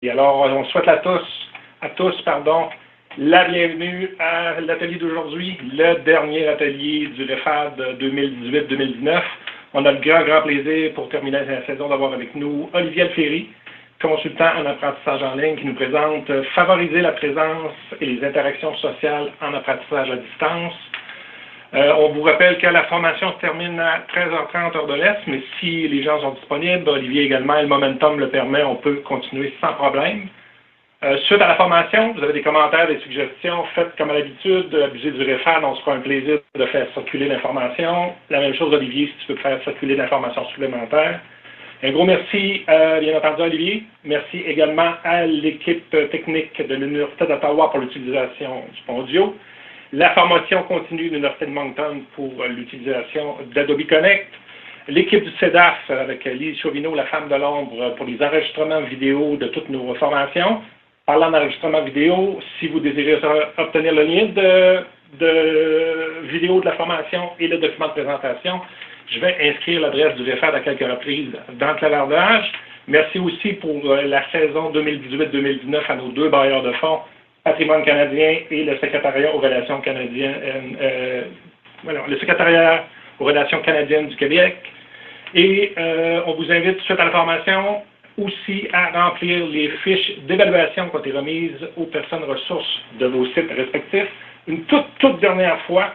Et alors, on souhaite à tous, la bienvenue à l'atelier d'aujourd'hui, le dernier atelier du REFAD 2018-2019. On a le grand plaisir pour terminer la saison d'avoir avec nous Olivier Alféry, consultant en apprentissage en ligne, qui nous présente favoriser la présence et les interactions sociales en apprentissage à distance. On vous rappelle que la formation se termine à 13h30 heure de l'Est, mais si les gens sont disponibles, Olivier également, et le momentum le permet, on peut continuer sans problème. Suite à la formation, vous avez des commentaires, des suggestions, faites comme à l'habitude, abusez du REFAD, on se fera un plaisir de faire circuler l'information. La même chose, Olivier, si tu peux faire circuler l'information supplémentaire. Un gros merci, bien entendu, Olivier. Merci également à l'équipe technique de l'Université d'Ottawa pour l'utilisation du pont audio. La formation continue de l'Université de Moncton pour l'utilisation d'Adobe Connect. L'équipe du CEDAF avec Lise Chauvineau, la femme de l'ombre, pour les enregistrements vidéo de toutes nos formations. Parlant d'enregistrement vidéo, si vous désirez obtenir le lien de vidéo de la formation et le document de présentation, je vais inscrire l'adresse du REFAD à quelques reprises dans le clavardage. Merci aussi pour la saison 2018-2019 à nos deux bailleurs de fonds, Patrimoine canadien et le secrétariat aux relations canadiennes, le secrétariat aux relations canadiennes du Québec. Et on vous invite, suite à la formation, aussi à remplir les fiches d'évaluation qui ont été remises aux personnes ressources de vos sites respectifs. Une toute dernière fois,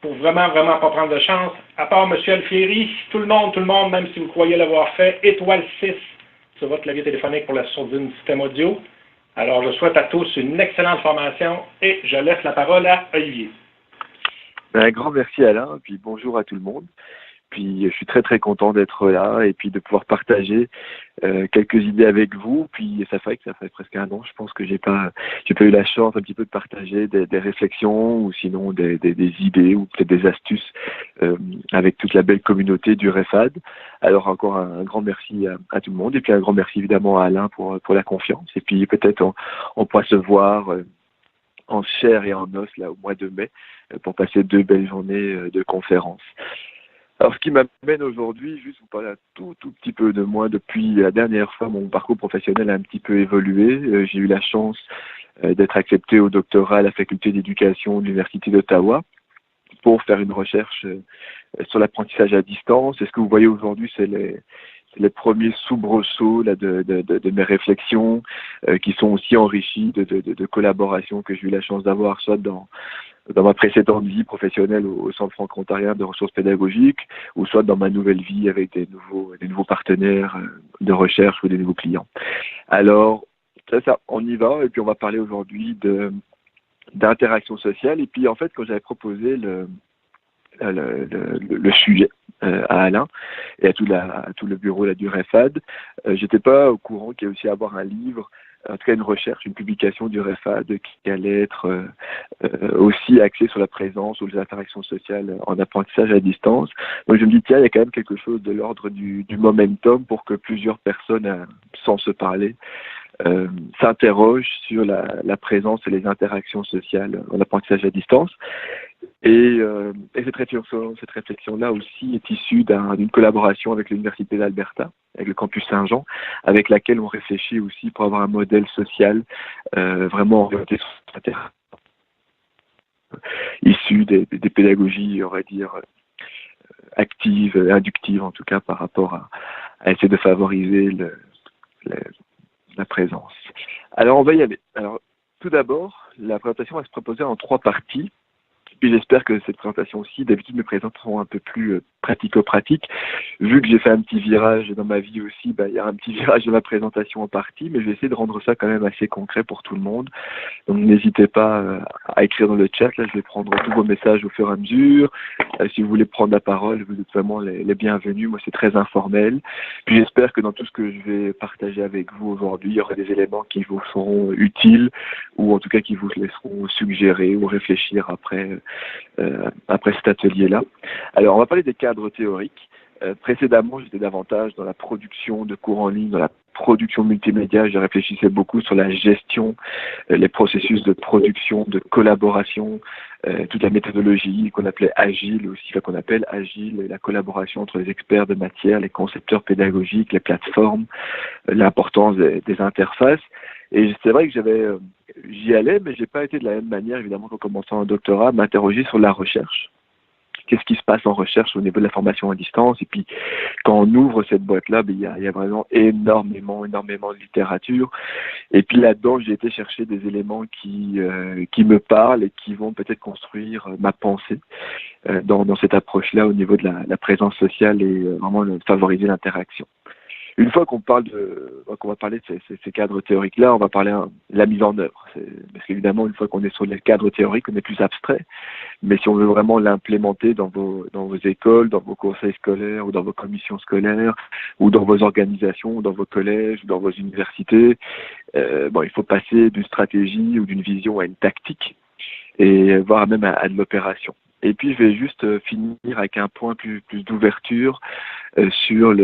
pour vraiment pas prendre de chance, à part M. Alféry, tout le monde, même si vous croyez l'avoir fait, étoile 6 sur votre clavier téléphonique pour la sourdine du système audio. Alors, je souhaite à tous une excellente formation et je laisse la parole à Olivier. Un grand merci Alain, puis bonjour à tout le monde. Puis je suis très content d'être là et puis de pouvoir partager quelques idées avec vous. Puis ça fait presque un an, je pense que j'ai pas eu la chance un petit peu de partager des réflexions ou sinon des idées ou peut-être des astuces avec toute la belle communauté du REFAD. Alors encore un grand merci à tout le monde et puis un grand merci évidemment à Alain pour la confiance. Et puis peut-être on pourra se voir en chair et en os là au mois de mai pour passer 2 belles journées de conférences. Alors, ce qui m'amène aujourd'hui, juste vous parler un tout petit peu de moi. Depuis la dernière fois, mon parcours professionnel a un petit peu évolué. J'ai eu la chance d'être accepté au doctorat à la faculté d'éducation de l'Université d'Ottawa pour faire une recherche sur l'apprentissage à distance. Et ce que vous voyez aujourd'hui, c'est les premiers soubresauts là, de mes réflexions qui sont aussi enrichis de collaborations que j'ai eu la chance d'avoir, soit dans ma précédente vie professionnelle au Centre franco-ontarien de ressources pédagogiques, ou soit dans ma nouvelle vie avec des nouveaux partenaires de recherche ou des nouveaux clients. Alors, ça, on y va, et puis on va parler aujourd'hui d'interaction sociale. Et puis, en fait, quand j'avais proposé le sujet à Alain et à tout le bureau là, du REFAD, j'étais pas au courant qu'il y a aussi à avoir un livre, en tout cas une recherche, une publication du REFAD qui allait être aussi axée sur la présence ou les interactions sociales en apprentissage à distance. Donc je me dis, tiens, il y a quand même quelque chose de l'ordre du momentum pour que plusieurs personnes, sans se parler, s'interrogent sur la présence et les interactions sociales en apprentissage à distance. Et cette réflexion-là aussi est issue d'une collaboration avec l'Université d'Alberta, avec le campus Saint-Jean, avec laquelle on réfléchit aussi pour avoir un modèle social vraiment orienté sur le terrain, issu des pédagogies, on va dire, actives, inductives en tout cas, par rapport à essayer de favoriser la présence. Alors on va y aller. Alors tout d'abord, la présentation va se proposer en 3 parties. Puis j'espère que cette présentation aussi, d'habitude mes présentations seront un peu plus pratico-pratiques. Vu que j'ai fait un petit virage dans ma vie aussi, il y a un petit virage de ma présentation en partie, mais je vais essayer de rendre ça quand même assez concret pour tout le monde. Donc n'hésitez pas à écrire dans le chat, là je vais prendre tous vos messages au fur et à mesure. Si vous voulez prendre la parole, vous êtes vraiment les bienvenus, moi c'est très informel. Puis j'espère que dans tout ce que je vais partager avec vous aujourd'hui, il y aura des éléments qui vous seront utiles ou en tout cas qui vous laisseront suggérer ou réfléchir après cet atelier-là. Alors, on va parler des cadres théoriques. Précédemment, j'étais davantage dans la production de cours en ligne, dans la production multimédia. Je réfléchissais beaucoup sur la gestion, les processus de production, de collaboration, toute la méthodologie qu'on appelait agile aussi, qu'on appelle agile, la collaboration entre les experts de matière, les concepteurs pédagogiques, les plateformes, l'importance des interfaces. Et c'est vrai que j'y allais, mais j'ai pas été de la même manière, évidemment, qu'en commençant un doctorat, m'interroger sur la recherche. Qu'est-ce qui se passe en recherche au niveau de la formation à distance? Et puis, quand on ouvre cette boîte-là, il y a vraiment énormément de littérature. Et puis là-dedans, j'ai été chercher des éléments qui me parlent et qui vont peut-être construire ma pensée dans cette approche-là au niveau de la présence sociale et vraiment favoriser l'interaction. Une fois qu'on va parler de ces cadres théoriques-là, on va parler de la mise en œuvre. Parce qu'évidemment, une fois qu'on est sur les cadres théoriques, on est plus abstrait. Mais si on veut vraiment l'implémenter dans vos écoles, dans vos conseils scolaires ou dans vos commissions scolaires ou dans vos organisations, ou dans vos collèges ou dans vos universités, il faut passer d'une stratégie ou d'une vision à une tactique et voire même à de l'opération. Et puis, je vais juste finir avec un point plus d'ouverture sur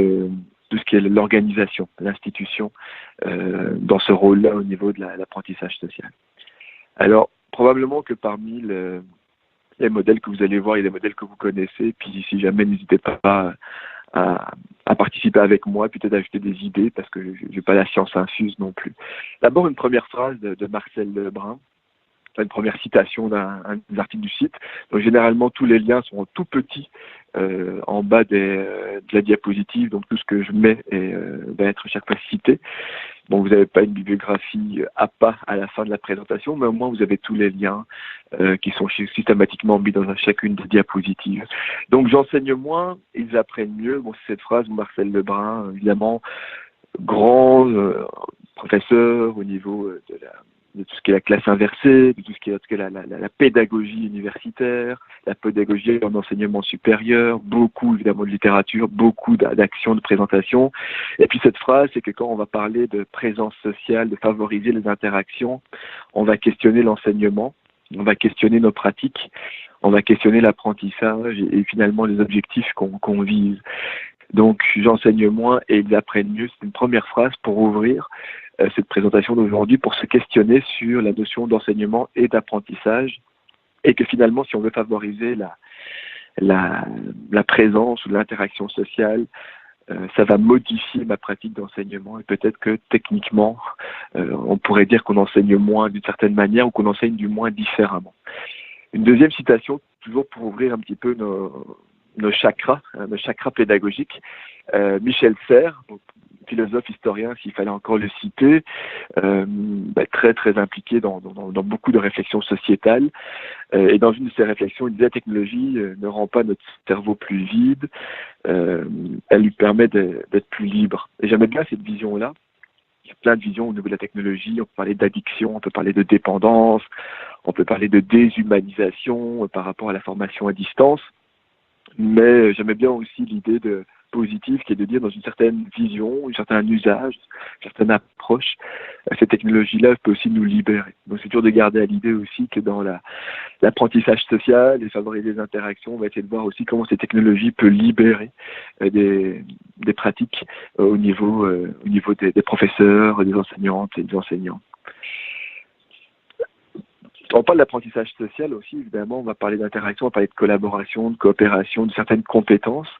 tout ce qui est l'organisation, l'institution, dans ce rôle-là au niveau de l'apprentissage social. Alors, probablement que parmi les modèles que vous allez voir, il y a des modèles que vous connaissez, puis si jamais, n'hésitez pas à participer avec moi, peut-être à ajouter des idées, parce que je n'ai pas la science infuse non plus. D'abord, une première phrase de Marcel Lebrun, une première citation d'un article du site. Donc généralement tous les liens sont tout petits en bas de la diapositive, donc tout ce que je mets va être chaque fois cité. Bon, vous n'avez pas une bibliographie à pas à la fin de la présentation, mais au moins vous avez tous les liens qui sont systématiquement mis dans chacune des diapositives. Donc j'enseigne moins, ils apprennent mieux. Bon, c'est cette phrase de Marcel Lebrun, évidemment, grand professeur au niveau de tout ce qui est la classe inversée, de tout ce qui est la pédagogie universitaire, la pédagogie en enseignement supérieur, beaucoup évidemment de littérature, beaucoup d'actions, de présentations. Et puis cette phrase, c'est que quand on va parler de présence sociale, de favoriser les interactions, on va questionner l'enseignement, on va questionner nos pratiques, on va questionner l'apprentissage et finalement les objectifs qu'on vise. Donc j'enseigne moins et ils apprennent mieux. C'est une première phrase pour ouvrir cette présentation d'aujourd'hui, pour se questionner sur la notion d'enseignement et d'apprentissage, et que finalement, si on veut favoriser la présence ou l'interaction sociale, ça va modifier ma pratique d'enseignement, et peut-être que techniquement, on pourrait dire qu'on enseigne moins d'une certaine manière ou qu'on enseigne du moins différemment. Une deuxième citation, toujours pour ouvrir un petit peu nos chakras pédagogiques, Michel Serres, philosophe, historien, s'il fallait encore le citer, très très impliqué dans beaucoup de réflexions sociétales. Et dans une de ses réflexions, il disait: la technologie ne rend pas notre cerveau plus vide, elle lui permet d'être plus libre. Et j'aimais bien cette vision-là. Il y a plein de visions au niveau de la technologie. On peut parler d'addiction, on peut parler de dépendance, on peut parler de déshumanisation par rapport à la formation à distance. Mais j'aimais bien aussi l'idée positive qui est de dire, dans une certaine vision, un certain usage, une certaine approche, cette technologie-là peut aussi nous libérer. Donc c'est toujours de garder à l'idée aussi que dans l'apprentissage social et favoriser les interactions, on va essayer de voir aussi comment cette technologie peut libérer des pratiques au niveau des professeurs, des enseignantes et des enseignants. On parle d'apprentissage social aussi, évidemment, on va parler d'interaction, on va parler de collaboration, de coopération, de certaines compétences.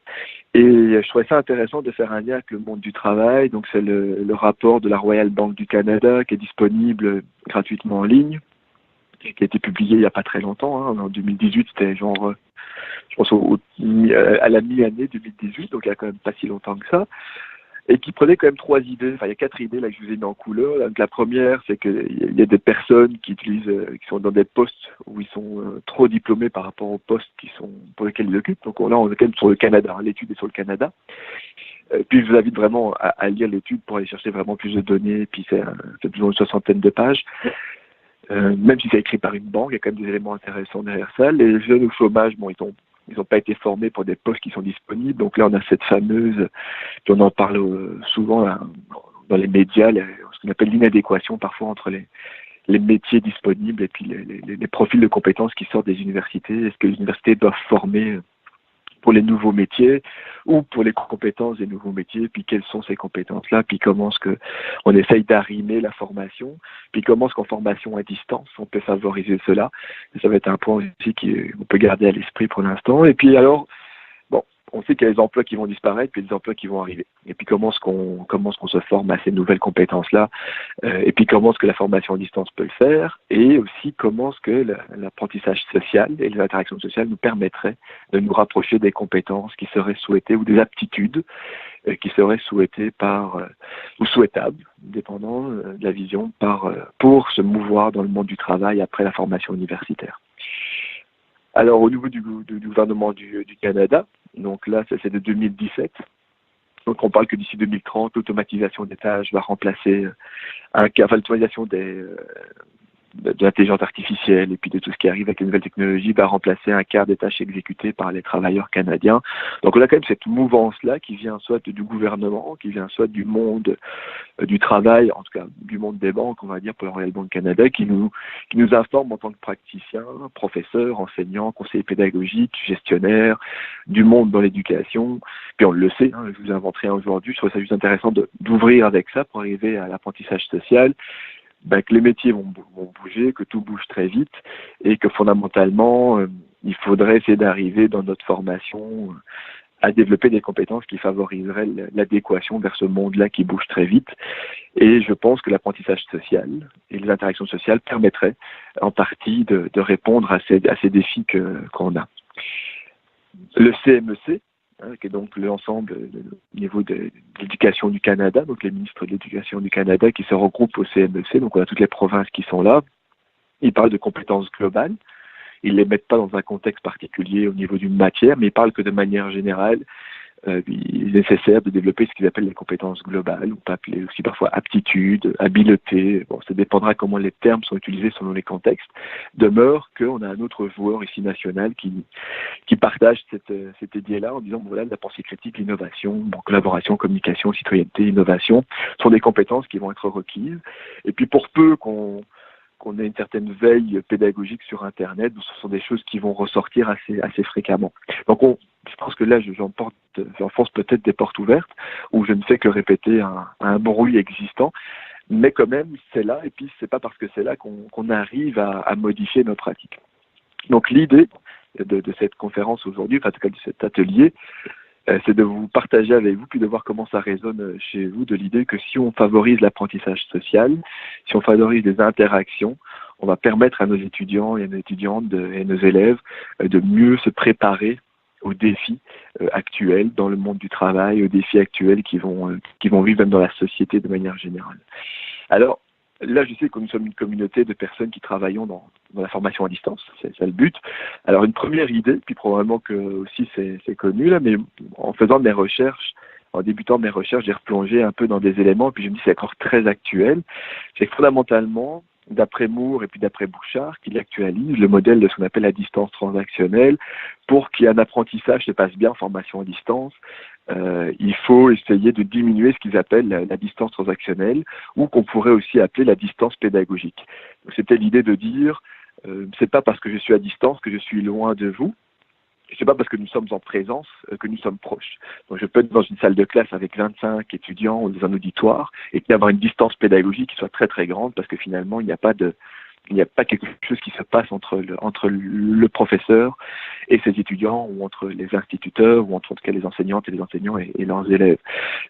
Et je trouvais ça intéressant de faire un lien avec le monde du travail. Donc c'est le rapport de la Royal Bank du Canada qui est disponible gratuitement en ligne, qui a été publié il n'y a pas très longtemps, en 2018, c'était genre, je pense à la mi-année 2018, donc il n'y a quand même pas si longtemps que ça. Et qui prenait quand même 3 idées, il y a 4 idées là que je vous ai mis en couleur. Donc, la première, c'est qu'il y a des personnes qui sont dans des postes où ils sont trop diplômés par rapport aux postes pour lesquels ils occupent. Donc là, on est quand même sur le Canada, l'étude est sur le Canada. Puis je vous invite vraiment à lire l'étude pour aller chercher vraiment plus de données, puis c'est plus d'une 60aine de pages. Même si c'est écrit par une banque, il y a quand même des éléments intéressants derrière ça. Les jeunes au chômage, ils n'ont pas été formés pour des postes qui sont disponibles. Donc là, on a cette fameuse, puis on en parle souvent dans les médias, ce qu'on appelle l'inadéquation parfois entre les métiers disponibles et puis les profils de compétences qui sortent des universités. Est-ce que les universités doivent former pour les nouveaux métiers ou pour les compétences des nouveaux métiers, puis quelles sont ces compétences-là, puis comment est-ce qu'on essaye d'arrimer la formation, puis comment est-ce qu'en formation à distance, on peut favoriser cela. Ça va être un point aussi qu'on peut garder à l'esprit pour l'instant. Et puis alors, bon, on sait qu'il y a des emplois qui vont disparaître, puis des emplois qui vont arriver. Et puis comment est-ce qu'on se forme à ces nouvelles compétences-là, et puis comment est-ce que la formation à distance peut le faire, et aussi comment est-ce que l'apprentissage social et les interactions sociales nous permettraient de nous rapprocher des compétences qui seraient souhaitées ou des aptitudes qui seraient souhaitées ou souhaitables, dépendant de la vision, pour se mouvoir dans le monde du travail après la formation universitaire. Alors, au niveau du gouvernement du Canada, donc là, c'est de 2017. Donc, on parle que d'ici 2030, l'automatisation des tâches va remplacer l'automatisation de l'intelligence artificielle et puis de tout ce qui arrive avec les nouvelles technologies va remplacer un quart des tâches exécutées par les travailleurs canadiens. Donc, on a quand même cette mouvance-là qui vient soit du gouvernement, qui vient soit du monde du travail, en tout cas du monde des banques, on va dire, pour le Royal Bank Canada, qui nous informe en tant que praticiens, professeurs, enseignants, conseillers pédagogiques, gestionnaires, du monde dans l'éducation. Puis on le sait, je vous invente rien aujourd'hui, je trouve ça juste intéressant d'ouvrir avec ça pour arriver à l'apprentissage social. Que les métiers vont bouger, que tout bouge très vite et que fondamentalement, il faudrait essayer d'arriver dans notre formation à développer des compétences qui favoriseraient l'adéquation vers ce monde-là qui bouge très vite. Et je pense que l'apprentissage social et les interactions sociales permettraient en partie de répondre à ces défis qu'on a. Le CMEC, qui est donc l'ensemble au niveau de l'éducation du Canada, donc les ministres de l'éducation du Canada qui se regroupent au CMEC, donc on a toutes les provinces qui sont là. Ils parlent de compétences globales. Ils ne les mettent pas dans un contexte particulier au niveau d'une matière, mais ils parlent que de manière générale, il est nécessaire de développer ce qu'ils appellent les compétences globales, on peut appeler aussi parfois aptitudes, habiletés. Bon, ça dépendra comment les termes sont utilisés selon les contextes. Demeure qu'on a un autre joueur ici national qui partage cette idée-là en disant, voilà, la pensée critique, l'innovation, collaboration, communication, citoyenneté, innovation, sont des compétences qui vont être requises. Et puis pour peu qu'on ait une certaine veille pédagogique sur Internet, ce sont des choses qui vont ressortir assez fréquemment. Donc je pense que là, j'enfonce peut-être des portes ouvertes où je ne fais que répéter un bruit existant, mais quand même, c'est là, et puis c'est pas parce que c'est là qu'on arrive à modifier nos pratiques. Donc l'idée de cette conférence aujourd'hui, en tout cas de cet atelier, c'est de vous partager avec vous, puis de voir comment ça résonne chez vous, de l'idée que si on favorise l'apprentissage social, si on favorise les interactions, on va permettre à nos étudiants et à nos étudiantes et nos élèves de mieux se préparer aux défis actuels dans le monde du travail, aux défis actuels qui vont vivre même dans la société de manière générale. Alors, là, je sais que nous sommes une communauté de personnes qui travaillons dans la formation à distance, c'est ça le but. Alors, une première idée, puis probablement que aussi c'est connu, là, mais en faisant mes recherches, en débutant mes recherches, j'ai replongé un peu dans des éléments, puis je me dis c'est encore très actuel. C'est que fondamentalement, d'après Moore et puis d'après Bouchard, qu'il actualise le modèle de ce qu'on appelle la distance transactionnelle pour qu'il y ait un apprentissage se passe bien en formation à distance. Il faut essayer de diminuer ce qu'ils appellent la distance transactionnelle ou qu'on pourrait aussi appeler la distance pédagogique. Donc, c'était l'idée de dire c'est pas parce que je suis à distance que je suis loin de vous. C'est pas parce que nous sommes en présence que nous sommes proches. Donc, je peux être dans une salle de classe avec 25 étudiants ou dans un auditoire et puis avoir une distance pédagogique qui soit très très grande parce que finalement il n'y a pas quelque chose qui se passe entre le professeur et ses étudiants ou entre les instituteurs ou entre en tout cas les enseignantes et les enseignants et leurs élèves.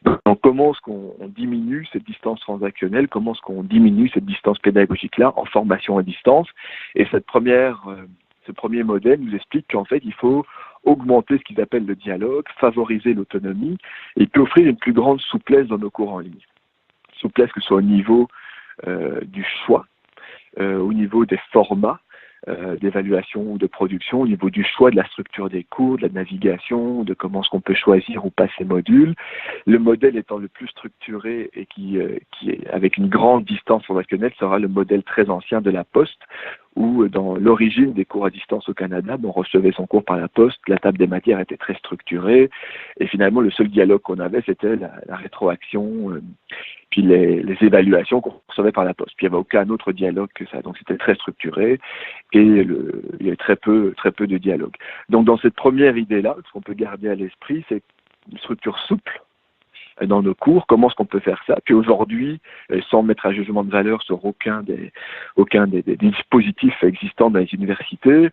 Donc comment est-ce qu'on diminue cette distance transactionnelle, comment est-ce qu'on diminue cette distance pédagogique-là en formation à distance? Et ce premier modèle nous explique qu'en fait, il faut augmenter ce qu'ils appellent le dialogue, favoriser l'autonomie et puis offrir une plus grande souplesse dans nos cours en ligne. Souplesse que ce soit au niveau du choix, au niveau des formats d'évaluation ou de production, au niveau du choix de la structure des cours, de la navigation, de comment est-ce qu'on peut choisir ou pas ces modules. Le modèle étant le plus structuré et qui est avec une grande distance transactionnelle sera le modèle très ancien de la Poste, où dans l'origine des cours à distance au Canada, on recevait son cours par la Poste, la table des matières était très structurée, et finalement le seul dialogue qu'on avait, c'était la rétroaction puis les évaluations qu'on recevait par la poste. Puis il n'y avait aucun autre dialogue que ça. Donc c'était très structuré et il y avait très peu de dialogue. Donc dans cette première idée-là, ce qu'on peut garder à l'esprit, c'est une structure souple dans nos cours, comment est-ce qu'on peut faire ça. Puis aujourd'hui, sans mettre un jugement de valeur sur aucun des dispositifs existants dans les universités,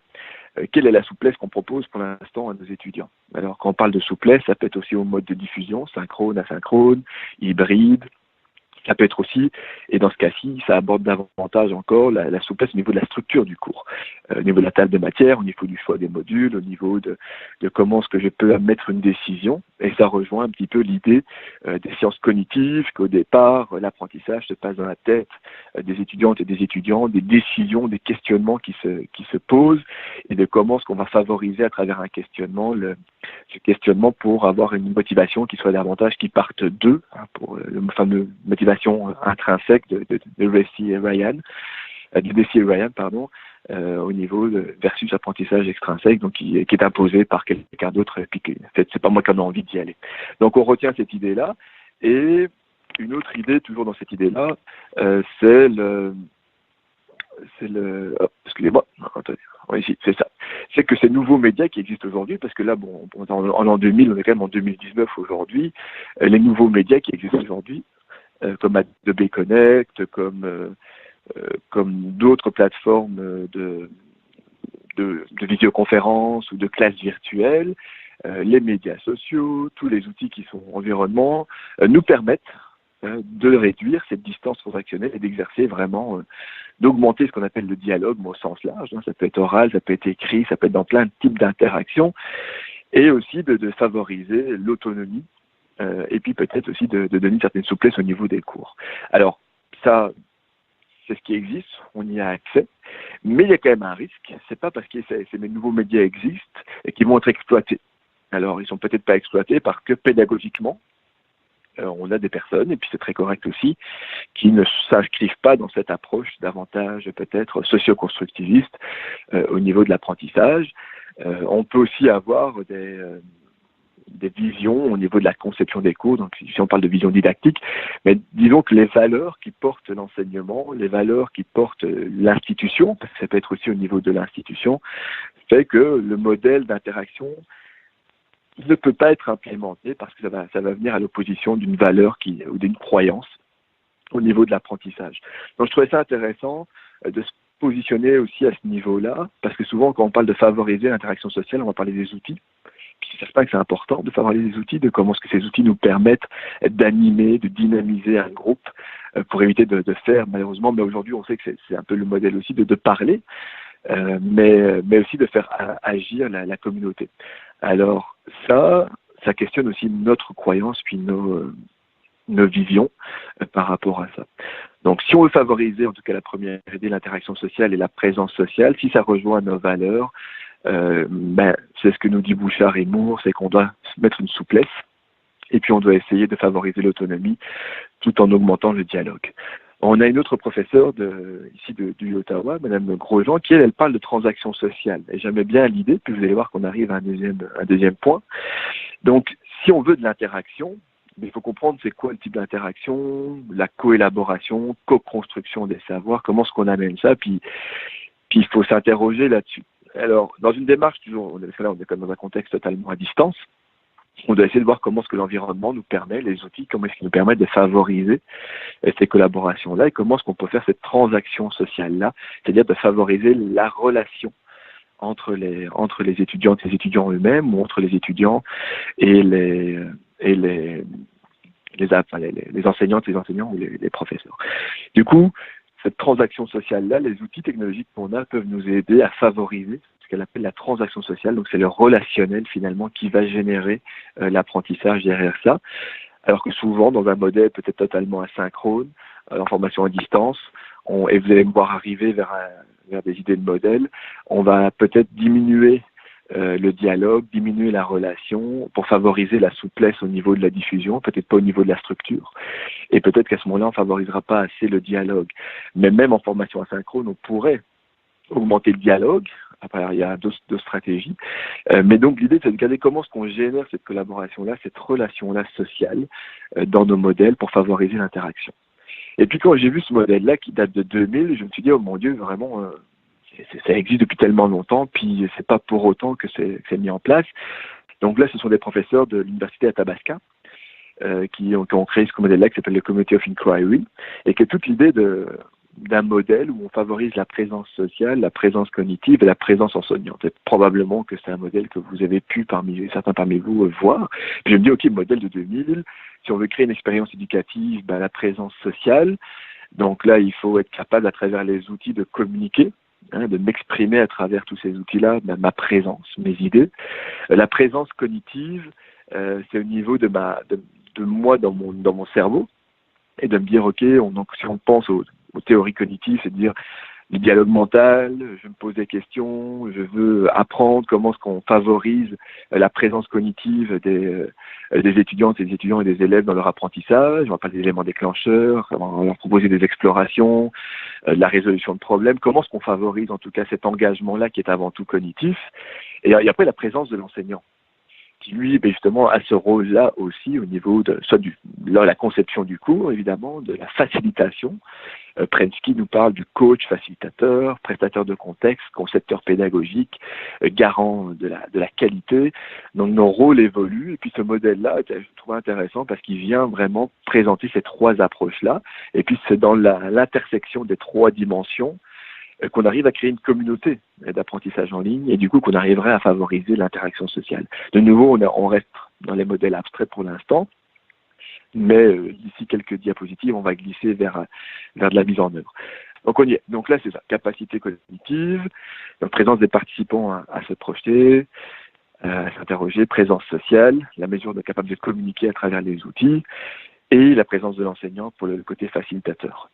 quelle est la souplesse qu'on propose pour l'instant à nos étudiants? Alors quand on parle de souplesse, ça peut être aussi au mode de diffusion, synchrone, asynchrone, hybride. Ça peut être aussi, et dans ce cas-ci, ça aborde davantage encore la souplesse au niveau de la structure du cours, au niveau de la table de matière, au niveau du choix des modules, au niveau de comment est-ce que je peux mettre une décision. Et ça rejoint un petit peu l'idée des sciences cognitives, qu'au départ, l'apprentissage se passe dans la tête des étudiantes et des étudiants, des décisions, des questionnements qui se posent, et de comment est-ce qu'on va favoriser à travers un questionnement ce questionnement pour avoir une motivation qui soit davantage qui parte d'eux, hein, pour le fameux motivation intrinsèque de Deci et Ryan, au niveau de versus apprentissage extrinsèque, donc qui est imposé par quelqu'un d'autre, et puis c'est pas moi qui en ai envie d'y aller. Donc on retient cette idée-là, et une autre idée, toujours dans cette idée-là, c'est excusez-moi, attendez, ici, c'est ça. C'est que ces nouveaux médias qui existent aujourd'hui, parce que là, bon, en l'an 2000, on est quand même en 2019 aujourd'hui, les nouveaux médias qui existent aujourd'hui, comme Adobe Connect, comme d'autres plateformes de vidéoconférence ou de classes virtuelles, les médias sociaux, tous les outils qui sont environnement, nous permettent de réduire cette distance transactionnelle et d'exercer vraiment, d'augmenter ce qu'on appelle le dialogue, mais au sens large. Ça peut être oral, ça peut être écrit, ça peut être dans plein de types d'interactions, et aussi de favoriser l'autonomie, et puis peut-être aussi de donner une certaine souplesse au niveau des cours. Alors, ça, c'est ce qui existe, on y a accès, mais il y a quand même un risque. C'est pas parce que ces nouveaux médias existent et qu'ils vont être exploités. Alors, ils sont peut-être pas exploités parce que pédagogiquement, on a des personnes, et puis c'est très correct aussi, qui ne s'inscrivent pas dans cette approche davantage peut-être socio-constructiviste au niveau de l'apprentissage. On peut aussi avoir des visions au niveau de la conception des cours, donc si on parle de vision didactique, mais disons que les valeurs qui portent l'enseignement, les valeurs qui portent l'institution, parce que ça peut être aussi au niveau de l'institution, fait que le modèle d'interaction ne peut pas être implémenté parce que ça va venir à l'opposition d'une valeur ou d'une croyance au niveau de l'apprentissage. Donc je trouvais ça intéressant de se positionner aussi à ce niveau-là, parce que souvent quand on parle de favoriser l'interaction sociale, on va parler des outils. Puis c'est certain que c'est important de favoriser les outils, de comment est-ce que ces outils nous permettent d'animer, de dynamiser un groupe pour éviter de faire, malheureusement, mais aujourd'hui on sait que c'est un peu le modèle aussi de parler, mais aussi de faire agir la communauté. Alors ça questionne aussi notre croyance puis nos visions par rapport à ça. Donc si on veut favoriser en tout cas la première idée, l'interaction sociale et la présence sociale, si ça rejoint nos valeurs, c'est ce que nous dit Bouchard et Moore, c'est qu'on doit mettre une souplesse et puis on doit essayer de favoriser l'autonomie tout en augmentant le dialogue. On a une autre professeure ici du Ottawa, Madame Grosjean, qui elle parle de transaction sociale. Et j'aimais bien l'idée, puis vous allez voir qu'on arrive à un deuxième point. Donc, si on veut de l'interaction, il faut comprendre c'est quoi le type d'interaction, la coélaboration, co-construction des savoirs, comment est-ce qu'on amène ça, puis il faut s'interroger là-dessus. Alors, dans une démarche, toujours, on est quand même dans un contexte totalement à distance, on doit essayer de voir comment est-ce que l'environnement nous permet, les outils, comment est-ce qu'ils nous permettent de favoriser ces collaborations-là et comment est-ce qu'on peut faire cette transaction sociale-là, c'est-à-dire de favoriser la relation entre les étudiantes et les étudiants eux-mêmes ou entre les étudiants et les enseignantes et les enseignants ou les professeurs. Du coup, cette transaction sociale-là, les outils technologiques qu'on a peuvent nous aider à favoriser ce qu'elle appelle la transaction sociale. Donc, c'est le relationnel, finalement, qui va générer l'apprentissage derrière ça. Alors que souvent, dans un modèle peut-être totalement asynchrone, en formation à distance, et vous allez me voir arriver vers des idées de modèle, on va peut-être diminuer le dialogue, diminuer la relation pour favoriser la souplesse au niveau de la diffusion, peut-être pas au niveau de la structure. Et peut-être qu'à ce moment-là, on ne favorisera pas assez le dialogue. Mais même en formation asynchrone, on pourrait augmenter le dialogue Après, il y a d'autres stratégies. Mais donc, l'idée, c'est de regarder comment est-ce qu'on génère cette collaboration-là, cette relation-là sociale dans nos modèles pour favoriser l'interaction. Et puis, quand j'ai vu ce modèle-là qui date de 2000, je me suis dit, oh mon Dieu, vraiment, ça existe depuis tellement longtemps, puis c'est pas pour autant que c'est mis en place. Donc là, ce sont des professeurs de l'université Athabasca qui ont créé ce modèle-là qui s'appelle le Community of Inquiry, et que toute l'idée d'un modèle où on favorise la présence sociale, la présence cognitive et la présence enseignante. Et probablement que c'est un modèle que vous avez pu, certains parmi vous, voir. Puis je me dis, OK, modèle de 2000, si on veut créer une expérience éducative, la présence sociale, donc là, il faut être capable, à travers les outils, de communiquer, de m'exprimer à travers tous ces outils-là, ma présence, mes idées. La présence cognitive, c'est au niveau de moi dans mon cerveau, et de me dire, OK, donc si on pense aux théories cognitives, c'est de dire le dialogue mental, je me pose des questions, je veux apprendre comment est-ce qu'on favorise la présence cognitive des étudiantes et des étudiants et des élèves dans leur apprentissage. On va parler des éléments déclencheurs, on va leur proposer des explorations, de la résolution de problèmes. Comment est-ce qu'on favorise en tout cas cet engagement-là qui est avant tout cognitif. Et après, la présence de l'enseignant, qui lui, justement, a ce rôle-là aussi au niveau de la conception du cours, évidemment, de la facilitation. Prensky nous parle du coach facilitateur, prestataire de contexte, concepteur pédagogique, garant de la qualité. Donc nos rôles évoluent, et puis ce modèle-là, je trouve intéressant parce qu'il vient vraiment présenter ces trois approches-là, et puis c'est dans l'intersection des trois dimensions qu'on arrive à créer une communauté d'apprentissage en ligne, et du coup qu'on arriverait à favoriser l'interaction sociale. De nouveau, on reste dans les modèles abstraits pour l'instant, mais d'ici quelques diapositives, on va glisser vers de la mise en œuvre. Donc on y est. Donc là, c'est ça, capacité cognitive, donc présence des participants à se projeter, à s'interroger, présence sociale, la mesure de capable de communiquer à travers les outils, et la présence de l'enseignant pour le côté facilitateur.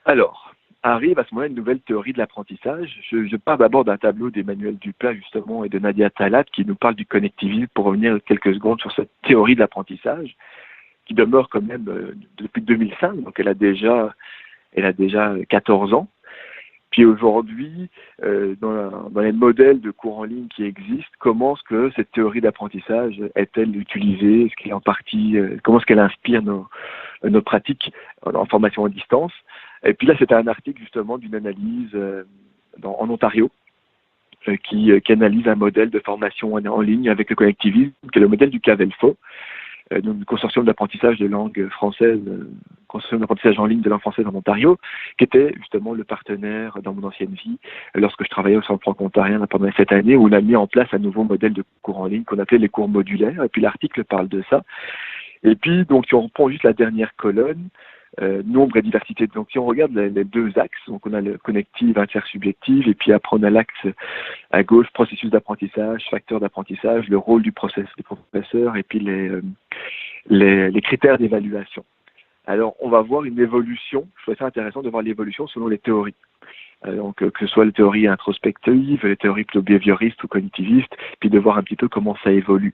Alors, arrive à ce moment-là une nouvelle théorie de l'apprentissage. Je pars d'abord d'un tableau d'Emmanuel Duplat, justement, et de Nadia Talat, qui nous parle du connectivisme, pour revenir quelques secondes sur cette théorie de l'apprentissage, qui demeure quand même depuis 2005, donc elle a déjà 14 ans. Puis aujourd'hui, dans les modèles de cours en ligne qui existent, comment est-ce que cette théorie d'apprentissage est-elle utilisée? Est-ce qu'elle est en partie, comment est-ce qu'elle inspire nos pratiques en formation à distance? Et puis là, c'était un article justement d'une analyse en Ontario qui analyse un modèle de formation en ligne avec le connectivisme, qui est le modèle du CAVELFO, donc du consortium d'apprentissage de langue française, consortium d'apprentissage en ligne de langue française en Ontario, qui était justement le partenaire dans mon ancienne vie lorsque je travaillais au Centre franco-ontarien pendant cette année, où on a mis en place un nouveau modèle de cours en ligne qu'on appelait les cours modulaires. Et puis l'article parle de ça. Et puis, donc, si on reprend juste la dernière colonne, nombre et diversité. Donc, si on regarde les deux axes, donc on a le connective, intersubjective, et puis après on a l'axe à gauche, processus d'apprentissage, facteur d'apprentissage, le rôle du professeur, et puis les critères d'évaluation. Alors, on va voir une évolution. Je trouve ça intéressant de voir l'évolution selon les théories. Donc, que ce soit les théories introspectives, les théories plutôt behavioristes ou cognitivistes, puis de voir un petit peu comment ça évolue.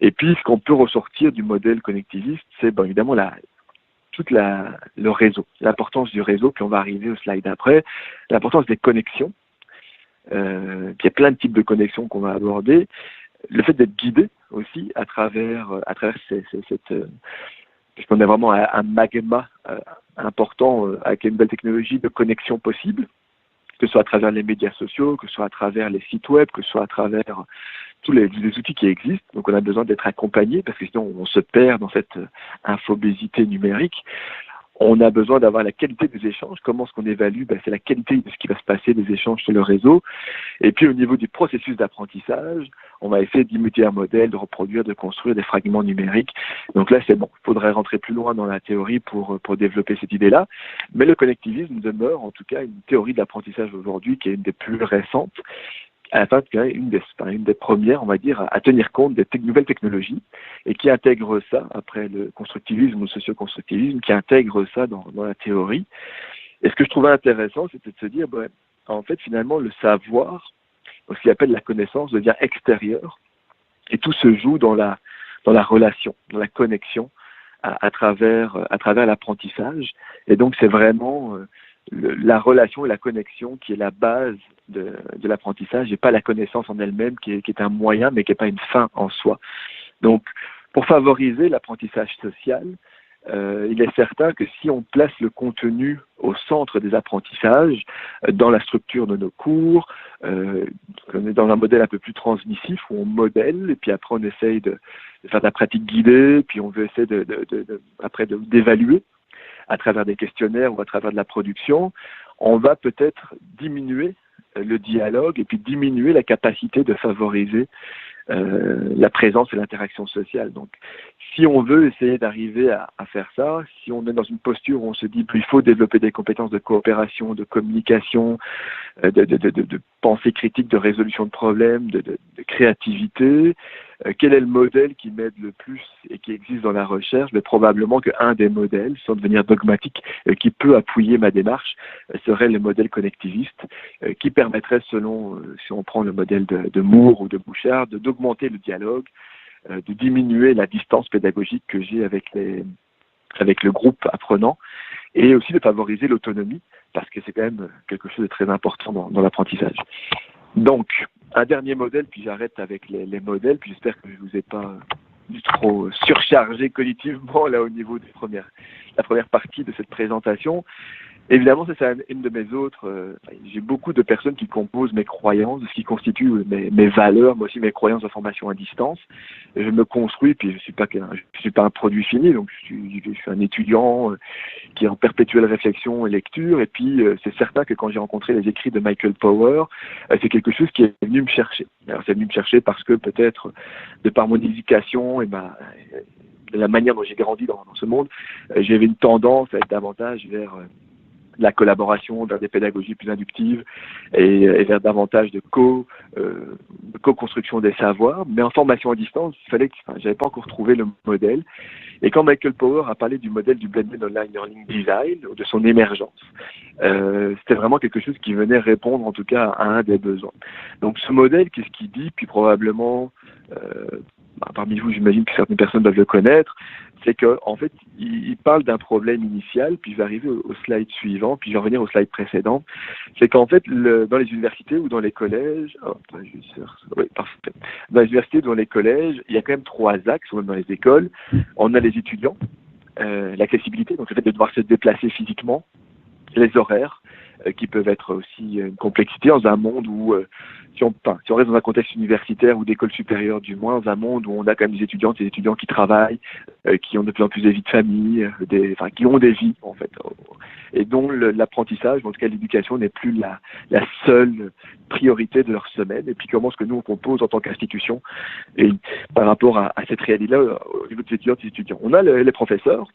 Et puis, ce qu'on peut ressortir du modèle connectiviste, c'est évidemment le réseau, l'importance du réseau, puis on va arriver au slide après, l'importance des connexions. Puis il y a plein de types de connexions qu'on va aborder. Le fait d'être guidé aussi à travers cette puisqu'on a vraiment un magma important avec les nouvelles technologies de connexion possible, que ce soit à travers les médias sociaux, que ce soit à travers les sites web, que ce soit à travers tous les outils qui existent. Donc on a besoin d'être accompagné parce que sinon on se perd dans cette infobésité numérique. On a besoin d'avoir la qualité des échanges. Comment est-ce qu'on évalue? C'est la qualité de ce qui va se passer des échanges sur le réseau. Et puis au niveau du processus d'apprentissage, on va essayer d'imiter un modèle, de reproduire, de construire des fragments numériques. Donc là, c'est bon. Il faudrait rentrer plus loin dans la théorie pour développer cette idée-là. Mais le connectivisme demeure en tout cas une théorie de l'apprentissage aujourd'hui qui est une des plus récentes, enfin une des premières, on va dire, à tenir compte des nouvelles technologies et qui intègre ça, après le constructivisme ou le socio-constructivisme, qui intègre ça dans la théorie. Et ce que je trouvais intéressant, c'était de se dire, en fait, finalement, le savoir, ce qu'il appelle la connaissance, devient extérieur, et tout se joue dans la relation, dans la connexion à travers l'apprentissage. Et donc, c'est vraiment la relation et la connexion qui est la base de l'apprentissage et pas la connaissance en elle-même qui est un moyen mais qui n'est pas une fin en soi. Donc, pour favoriser l'apprentissage social, il est certain que si on place le contenu au centre des apprentissages, dans la structure de nos cours, on est dans un modèle un peu plus transmissif où on modèle et puis après on essaye de faire de la pratique guidée, puis on veut essayer après d'évaluer à travers des questionnaires ou à travers de la production, on va peut-être diminuer le dialogue et puis diminuer la capacité de favoriser la présence et l'interaction sociale. Donc, si on veut essayer d'arriver à faire ça, si on est dans une posture où on se dit qu'il faut développer des compétences de coopération, de communication, de pensée critique, de résolution de problèmes, de créativité, quel est le modèle qui m'aide le plus et qui existe dans la recherche? Mais probablement qu'un des modèles, sans devenir dogmatique, qui peut appuyer ma démarche, serait le modèle connectiviste, qui permettrait, selon, si on prend le modèle de Moore ou de Bouchard, d'augmenter le dialogue, de diminuer la distance pédagogique que j'ai avec le groupe apprenant, et aussi de favoriser l'autonomie, parce que c'est quand même quelque chose de très important dans l'apprentissage. Donc, un dernier modèle, puis j'arrête avec les modèles, puis j'espère que je ne vous ai pas trop surchargé cognitivement là au niveau de la première partie de cette présentation. Évidemment, ça c'est une de mes autres. J'ai beaucoup de personnes qui composent mes croyances, ce qui constitue mes valeurs, moi aussi mes croyances de formation à distance. Et je me construis, puis je suis pas un produit fini, donc je suis un étudiant qui est en perpétuelle réflexion et lecture. Et puis c'est certain que quand j'ai rencontré les écrits de Michael Power, c'est quelque chose qui est venu me chercher. Alors c'est venu me chercher parce que peut-être de par mon éducation et la manière dont j'ai grandi dans ce monde, j'avais une tendance à être davantage vers la collaboration, vers des pédagogies plus inductives et vers davantage de co-construction des savoirs. Mais en formation à distance, j'avais pas encore trouvé le modèle. Et quand Michael Power a parlé du modèle du Blended Online Learning Design, de son émergence, c'était vraiment quelque chose qui venait répondre en tout cas à un des besoins. Donc ce modèle, qu'est-ce qu'il dit? Puis probablement, parmi vous, j'imagine que certaines personnes doivent le connaître, c'est qu'en fait, il parle d'un problème initial, puis je vais arriver au slide suivant, puis je vais revenir au slide précédent. C'est qu'en fait, dans les universités ou dans les collèges, dans les universités ou dans les collèges, il y a quand même 3 axes, ou même dans les écoles. On a les étudiants, l'accessibilité, donc le fait de devoir se déplacer physiquement, les horaires, qui peuvent être aussi une complexité dans un monde où, si on reste dans un contexte universitaire ou d'école supérieure du moins, dans un monde où on a quand même des étudiants qui travaillent, qui ont de plus en plus des vies de famille, qui ont des vies en fait, et dont l'apprentissage, en tout cas l'éducation, n'est plus la seule priorité de leur semaine. Et puis comment est-ce que nous on compose en tant qu'institution et par rapport à cette réalité-là au niveau des étudiants. On a les professeurs,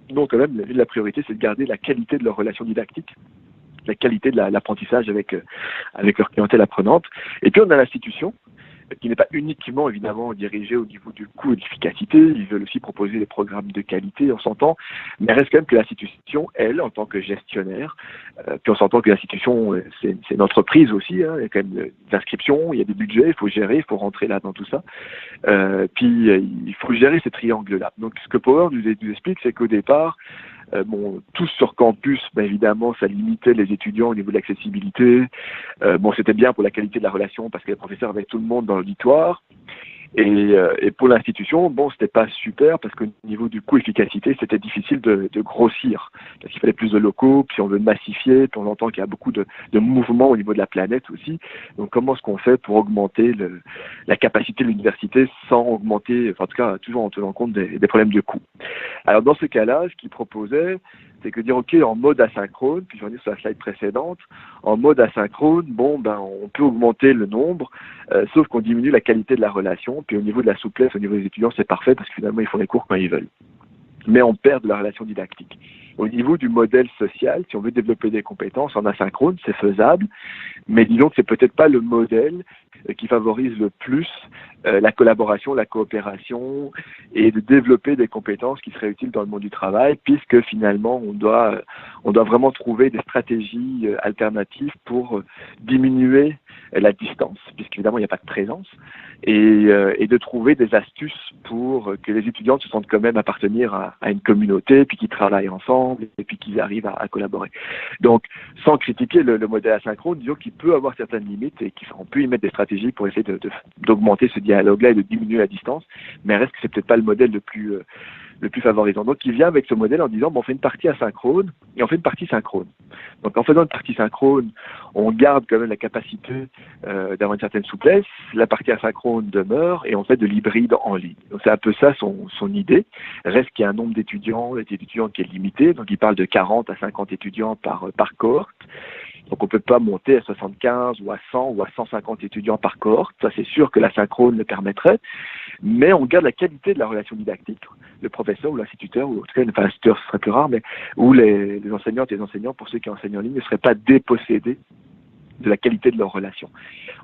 donc quand même la priorité c'est de garder la qualité de leur relation didactique, la qualité de l'apprentissage avec leur clientèle apprenante. Et puis on a l'institution, qui n'est pas uniquement évidemment dirigée au niveau du coût et de l'efficacité, ils veulent aussi proposer des programmes de qualité, on s'entend, mais reste quand même que l'institution, elle, en tant que gestionnaire, puis on s'entend que l'institution, c'est une entreprise aussi, hein, il y a quand même des inscriptions, il y a des budgets, il faut gérer, il faut rentrer là dans tout ça, puis il faut gérer ces triangles-là. Donc ce que Power nous explique, c'est qu'au départ, tous sur campus, évidemment, ça limitait les étudiants au niveau de l'accessibilité. C'était bien pour la qualité de la relation parce que les professeurs avaient tout le monde dans l'auditoire. Et pour l'institution, c'était pas super parce qu'au niveau du coût efficacité, c'était difficile de grossir. Parce qu'il fallait plus de locaux, puis on veut massifier, puis on entend qu'il y a beaucoup de mouvements au niveau de la planète aussi. Donc comment est-ce qu'on fait pour augmenter la capacité de l'université sans augmenter, en tout cas toujours en tenant compte des problèmes de coût. Alors dans ce cas-là, ce qu'il proposait, c'est que dire, OK, en mode asynchrone, puis je vais revenir sur la slide précédente, en mode asynchrone, on peut augmenter le nombre, sauf qu'on diminue la qualité de la relation, puis au niveau de la souplesse, au niveau des étudiants, c'est parfait, parce que finalement, ils font les cours quand ils veulent. Mais on perd de la relation didactique. Au niveau du modèle social, si on veut développer des compétences en asynchrone, c'est faisable, mais disons que c'est peut-être pas le modèle qui favorise le plus la collaboration, la coopération et de développer des compétences qui seraient utiles dans le monde du travail, puisque finalement on doit vraiment trouver des stratégies alternatives pour diminuer la distance, puisqu'évidemment il n'y a pas de présence, et de trouver des astuces pour que les étudiants se sentent quand même appartenir à une communauté, puis qu'ils travaillent ensemble, ensemble et puis qu'ils arrivent à collaborer. Donc, sans critiquer le modèle asynchrone, disons qu'il peut avoir certaines limites et qu'on peut y mettre des stratégies pour essayer d'augmenter ce dialogue-là et de diminuer la distance, mais reste que c'est peut-être pas le modèle le plus favorisant. Donc, il vient avec ce modèle en disant, bon, on fait une partie asynchrone et on fait une partie synchrone. Donc, en faisant une partie synchrone, on garde quand même la capacité d'avoir une certaine souplesse. La partie asynchrone demeure et on fait de l'hybride en ligne. Donc, c'est un peu ça son idée. Reste qu'il y a un nombre d'étudiants qui est limité. Donc, il parle de 40 à 50 étudiants par cohorte. Donc, on ne peut pas monter à 75 ou à 100 ou à 150 étudiants par cohorte. Ça, c'est sûr que l'asynchrone le permettrait. Mais on garde la qualité de la relation didactique. Le professeur ou l'instituteur, ou en tout cas, enfin, l'instituteur, ce serait plus rare, mais où les enseignantes et les enseignants, pour ceux qui enseignent en ligne, ne seraient pas dépossédés de la qualité de leur relation.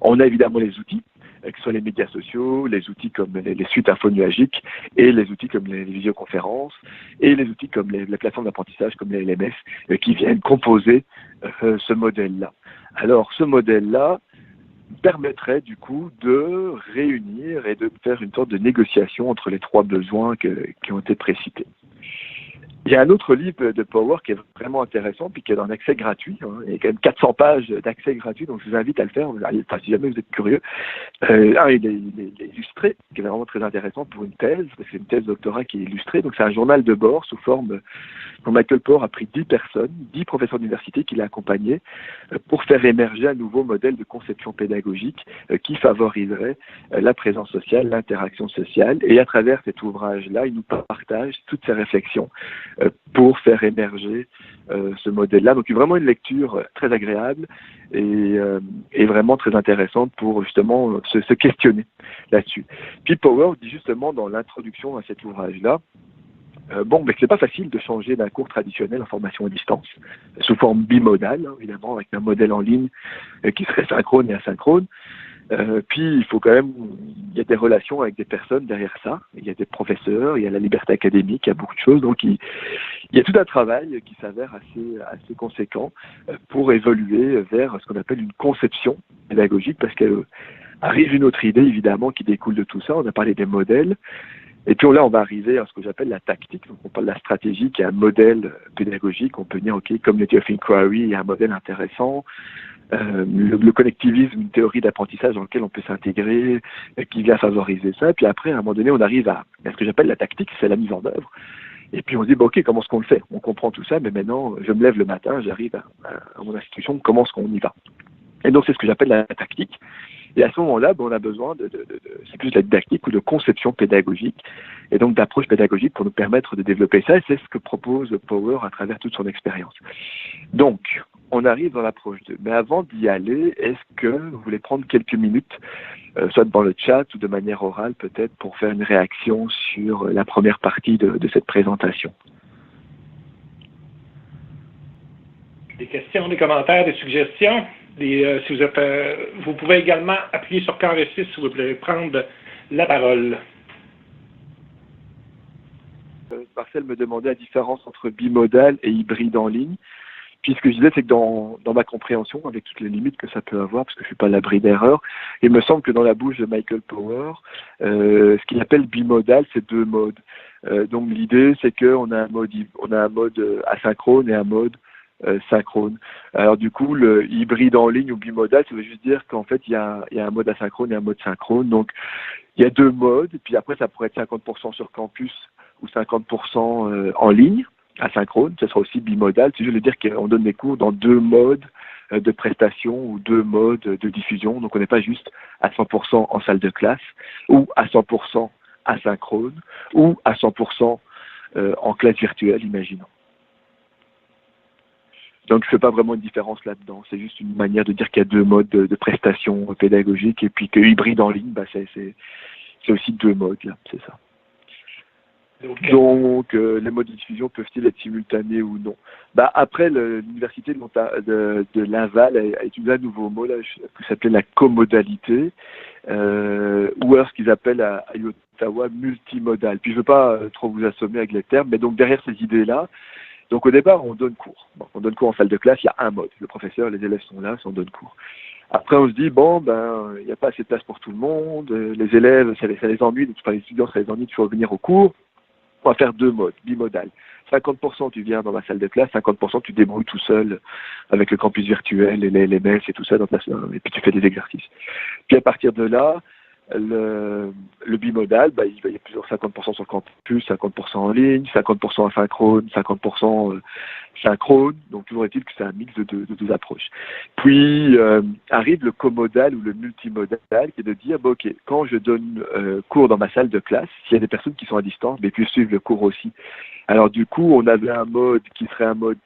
On a évidemment les outils, que ce soit les médias sociaux, les outils comme les suites infonuagiques, et les outils comme les visioconférences, et les outils comme les plateformes d'apprentissage comme les LMS, qui viennent composer ce modèle-là. Alors, ce modèle-là permettrait du coup de réunir et de faire une sorte de négociation entre les trois besoins qui ont été précités. Il y a un autre livre de Power qui est vraiment intéressant, puis qui est en accès gratuit. Il y a quand même 400 pages d'accès gratuit, donc je vous invite à le faire, enfin, si jamais vous êtes curieux. Il est illustré, qui est vraiment très intéressant pour une thèse, parce que c'est une thèse de doctorat qui est illustrée. Donc c'est un journal de bord sous forme... Donc Michael Power a pris 10 personnes, 10 professeurs d'université qui l'ont accompagné pour faire émerger un nouveau modèle de conception pédagogique qui favoriserait la présence sociale, l'interaction sociale. Et à travers cet ouvrage-là, il nous partage toutes ces réflexions pour faire émerger ce modèle-là. Donc vraiment une lecture très agréable et vraiment très intéressante pour justement se questionner là-dessus. Puis Power dit justement dans l'introduction à cet ouvrage-là, mais c'est pas facile de changer d'un cours traditionnel en formation à distance, sous forme bimodale, évidemment, avec un modèle en ligne qui serait synchrone et asynchrone. Puis il faut quand même, il y a des relations avec des personnes derrière ça. Il y a des professeurs, il y a la liberté académique, il y a beaucoup de choses. Donc il y a tout un travail qui s'avère assez conséquent pour évoluer vers ce qu'on appelle une conception pédagogique, parce qu'arrive une autre idée évidemment qui découle de tout ça. On a parlé des modèles. Et puis là, on va arriver à ce que j'appelle la tactique. Donc, on parle de la stratégie qui est un modèle pédagogique. On peut dire, OK, Community of Inquiry, il y a un modèle intéressant. Le connectivisme, une théorie d'apprentissage dans laquelle on peut s'intégrer, qui vient favoriser ça. Puis après, à un moment donné, on arrive à ce que j'appelle la tactique, c'est la mise en œuvre. Et puis on se dit, OK, comment est-ce qu'on le fait? On comprend tout ça, mais maintenant, je me lève le matin, j'arrive à mon institution, comment est-ce qu'on y va? Et donc, c'est ce que j'appelle la tactique. Et à ce moment-là, on a besoin c'est plus de la didactique ou de conception pédagogique, et donc d'approche pédagogique pour nous permettre de développer ça, et c'est ce que propose Power à travers toute son expérience. Donc, on arrive dans l'approche 2. Mais avant d'y aller, est-ce que vous voulez prendre quelques minutes, soit dans le chat ou de manière orale peut-être, pour faire une réaction sur la première partie de cette présentation? Des questions, des commentaires, des suggestions? Si vous pouvez également appuyer sur carré 6 si vous voulez prendre la parole. Marcel me demandait la différence entre bimodal et hybride en ligne. Puis ce que je disais, c'est que dans ma compréhension, avec toutes les limites que ça peut avoir, parce que je ne suis pas à l'abri d'erreurs, il me semble que dans la bouche de Michael Power, ce qu'il appelle bimodal, c'est 2 modes. Donc l'idée, c'est qu'on a un mode asynchrone et un mode synchrone. Alors du coup, le hybride en ligne ou bimodal, ça veut juste dire qu'en fait, il y a un mode asynchrone et un mode synchrone. Donc, il y a 2 modes, et puis après, ça pourrait être 50% sur campus ou 50% en ligne, asynchrone. Ça sera aussi bimodal. C'est juste de dire qu'on donne des cours dans 2 modes de prestation ou 2 modes de diffusion. Donc, on n'est pas juste à 100% en salle de classe ou à 100% asynchrone ou à 100% en classe virtuelle, imaginons. Donc, je ne fais pas vraiment une différence là-dedans. C'est juste une manière de dire qu'il y a 2 modes de prestation pédagogique, et puis que hybride en ligne, c'est aussi 2 modes, là, c'est ça. Donc, les modes de diffusion peuvent-ils être simultanés ou non? Après, l'université de Laval a utilisé un nouveau mot là, qui s'appelait la comodalité, ou alors ce qu'ils appellent à Ottawa multimodal. Puis je ne veux pas trop vous assommer avec les termes, mais donc derrière ces idées-là, donc au départ, on donne cours. On donne cours en salle de classe, il y a un mode. Le professeur, les élèves sont là, on donne cours. Après, on se dit, il n'y a pas assez de place pour tout le monde, les élèves, ça les ennuie, enfin les étudiants, ça les ennuie de toujours venir au cours. On va faire 2 modes, bimodal. 50% tu viens dans ma salle de classe, 50% tu débrouilles tout seul avec le campus virtuel et les LMS et tout ça, et puis tu fais des exercices. Puis à partir de là, le bimodal, il y a plusieurs 50% sur le campus, 50% en ligne, 50% asynchrone, 50% synchrone. Donc toujours est-il que c'est un mix de deux approches. Puis arrive le comodal ou le multimodal, qui est de dire ok, quand je donne cours dans ma salle de classe, s'il y a des personnes qui sont à distance, mais puis suivent le cours aussi. Alors du coup, on avait un mode qui serait un mode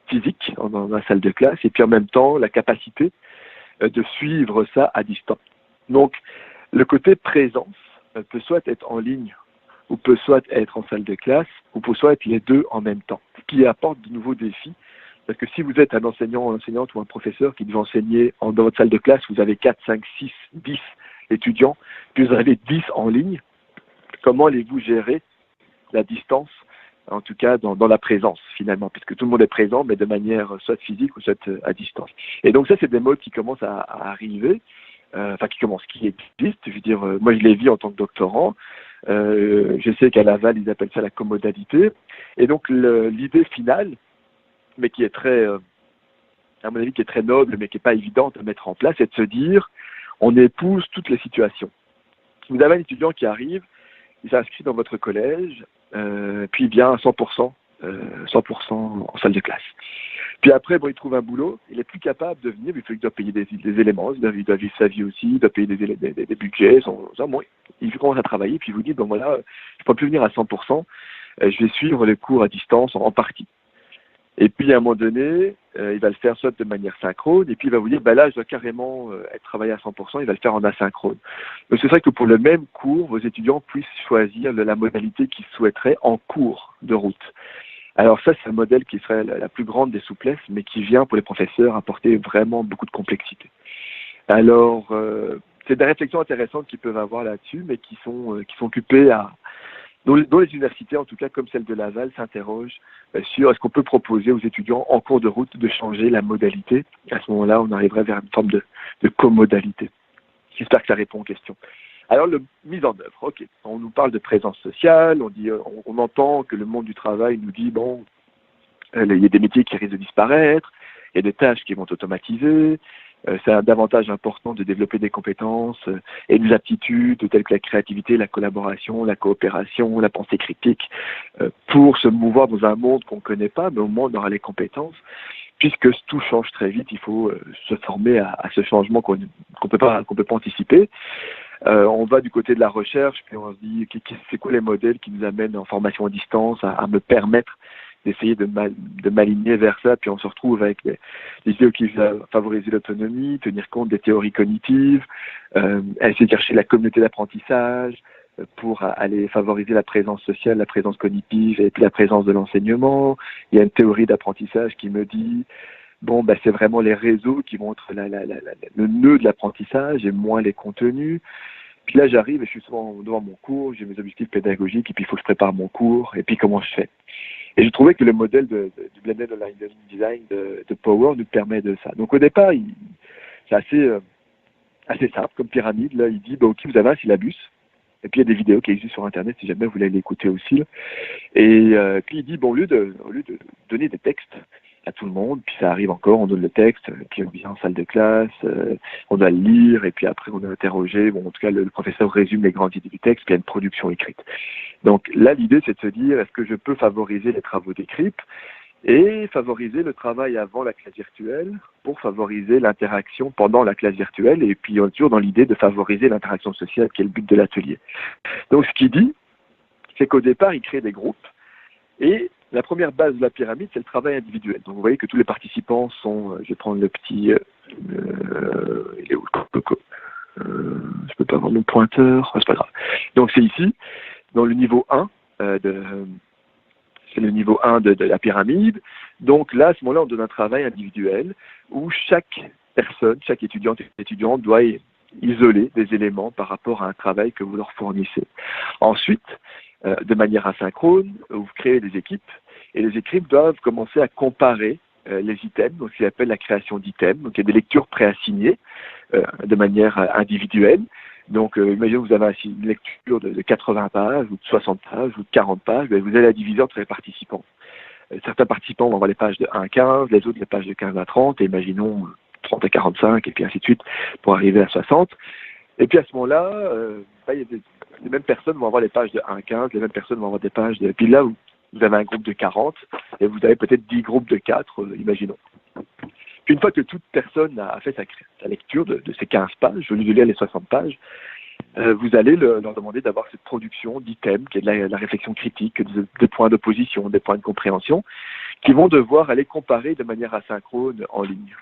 physique dans la salle de classe, et puis en même temps la capacité de suivre ça à distance. Donc le côté présence peut soit être en ligne, ou peut soit être en salle de classe, ou peut soit être les deux en même temps, ce qui apporte de nouveaux défis. Parce que si vous êtes un enseignant, enseignante ou un professeur qui devait enseigner dans votre salle de classe, vous avez 4, 5, 6, 10 étudiants, puis vous avez 10 en ligne, comment allez-vous gérer la distance, en tout cas dans la présence finalement, puisque tout le monde est présent, mais de manière soit physique ou soit à distance. Et donc ça, c'est des modes qui commencent à arriver, qui existent. Je veux dire, moi je les vis en tant que doctorant. Je sais qu'à Laval, ils appellent ça la commodalité. Et donc l'idée finale, mais qui est très, à mon avis, qui est très noble, mais qui n'est pas évidente à mettre en place, c'est de se dire, on épouse toutes les situations. Vous avez un étudiant qui arrive, il s'inscrit dans votre collège, puis il vient à 100% en salle de classe. Puis après, il trouve un boulot, il est plus capable de venir, il doit payer des éléments, il doit vivre sa vie aussi, il doit payer des budgets, il commence à travailler, puis il vous dit, je ne peux plus venir à 100%, je vais suivre les cours à distance en partie. Et puis à un moment donné, il va le faire soit de manière synchrone, et puis il va vous dire, là je dois carrément travailler à 100%, il va le faire en asynchrone. Donc c'est vrai que pour le même cours, vos étudiants puissent choisir la modalité qu'ils souhaiteraient en cours de route. Alors ça, c'est un modèle qui serait la plus grande des souplesses, mais qui vient pour les professeurs apporter vraiment beaucoup de complexité. Alors, c'est des réflexions intéressantes qu'ils peuvent avoir là-dessus, mais qui sont occupées dont les universités, en tout cas comme celle de Laval, s'interrogent sur est-ce qu'on peut proposer aux étudiants en cours de route de changer la modalité. À ce moment-là, on arriverait vers une forme de comodalité. J'espère que ça répond aux questions. Alors, mise en œuvre, ok. On nous parle de présence sociale, on entend que le monde du travail nous dit, il y a des métiers qui risquent de disparaître, il y a des tâches qui vont automatiser, c'est un avantage important de développer des compétences et des aptitudes telles que la créativité, la collaboration, la coopération, la pensée critique, pour se mouvoir dans un monde qu'on ne connaît pas, mais au moins on aura les compétences. Puisque tout change très vite, il faut se former à ce changement qu'on peut pas anticiper. On va du côté de la recherche, puis on se dit c'est quoi les modèles qui nous amènent en formation à distance à me permettre d'essayer de m'aligner vers ça, puis on se retrouve avec des idées qui visent à favoriser l'autonomie, tenir compte des théories cognitives, essayer de chercher la communauté d'apprentissage pour aller favoriser la présence sociale, la présence cognitive et puis la présence de l'enseignement. Il y a une théorie d'apprentissage qui me dit c'est vraiment les réseaux qui vont être le nœud de l'apprentissage et moins les contenus. Puis là, j'arrive et je suis souvent devant mon cours, j'ai mes objectifs pédagogiques et puis il faut que je prépare mon cours et puis comment je fais. Et je trouvais que le modèle du Blended Online Learning Design de Power nous permet de ça. Donc au départ, c'est assez simple comme pyramide. Là, il dit, ok, vous avez un syllabus. Et puis il y a des vidéos qui existent sur Internet si jamais vous voulez l'écouter aussi. Là. Et puis il dit, au lieu de donner des textes à tout le monde, puis ça arrive encore, on donne le texte, puis on vient en salle de classe, on doit le lire, et puis après on doit interroger. En tout cas, le professeur résume les grandes idées du texte, puis il y a une production écrite. Donc là, l'idée, c'est de se dire, est-ce que je peux favoriser les travaux d'écrits et favoriser le travail avant la classe virtuelle pour favoriser l'interaction pendant la classe virtuelle, et puis toujours dans l'idée de favoriser l'interaction sociale, qui est le but de l'atelier. Donc ce qu'il dit, c'est qu'au départ, il crée des groupes, et la première base de la pyramide, c'est le travail individuel. Donc vous voyez que tous les participants sont, je vais prendre le petit, il est où le coco je peux pas avoir mon pointeur, c'est pas grave. Donc c'est ici, dans le niveau 1, c'est le niveau 1 de la pyramide. Donc là, à ce moment-là, on donne un travail individuel où chaque personne, chaque étudiant doit isoler des éléments par rapport à un travail que vous leur fournissez. Ensuite, de manière asynchrone, vous créez des équipes et les équipes doivent commencer à comparer les items, donc ce qu'on appelle la création d'items. Donc il y a des lectures préassignées de manière individuelle Donc, imaginez que vous avez une lecture de 80 pages, ou de 60 pages, ou de 40 pages, vous allez la diviser entre les participants. Certains participants vont avoir les pages de 1 à 15, les autres les pages de 15 à 30, et imaginons 30 à 45, et puis ainsi de suite, pour arriver à 60. Et puis à ce moment-là, les mêmes personnes vont avoir les pages de 1 à 15, les mêmes personnes vont avoir des pages de... Puis là, vous avez un groupe de 40, et vous avez peut-être 10 groupes de 4, imaginons. Puis une fois que toute personne a fait sa lecture de ces 15 pages, au lieu de lire les 60 pages, vous allez leur demander d'avoir cette production d'items, qui est de la réflexion critique, des points d'opposition, des points de compréhension, qui vont devoir aller comparer de manière asynchrone en ligne,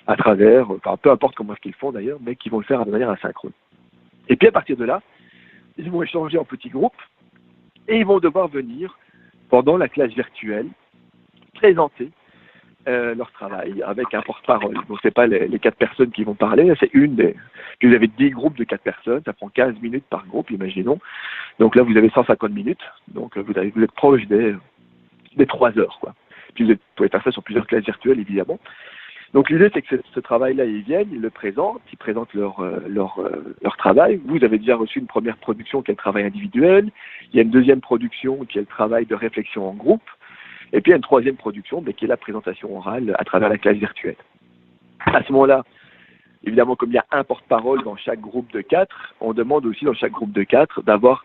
à travers, peu importe comment est-ce qu'ils font d'ailleurs, mais qui vont le faire de manière asynchrone. Et puis à partir de là, ils vont échanger en petits groupes, et ils vont devoir venir, pendant la classe virtuelle, présenter leur travail avec un porte-parole. Donc c'est pas les 4 personnes qui vont parler, c'est puis vous avez 10 groupes de 4 personnes, ça prend 15 minutes par groupe, imaginons. Donc là vous avez 150 minutes, donc vous êtes proche des 3 heures, quoi. Puis vous pouvez faire ça sur plusieurs classes virtuelles, évidemment. Donc l'idée c'est que ce travail-là, ils viennent, ils le présentent, ils présentent leur travail. Vous avez déjà reçu une première production qui est le travail individuel, il y a une deuxième production qui est le travail de réflexion en groupe, et puis il y a une troisième production qui est la présentation orale à travers la classe virtuelle. À ce moment-là, évidemment, comme il y a un porte-parole dans chaque groupe de 4, on demande aussi dans chaque groupe de 4 d'avoir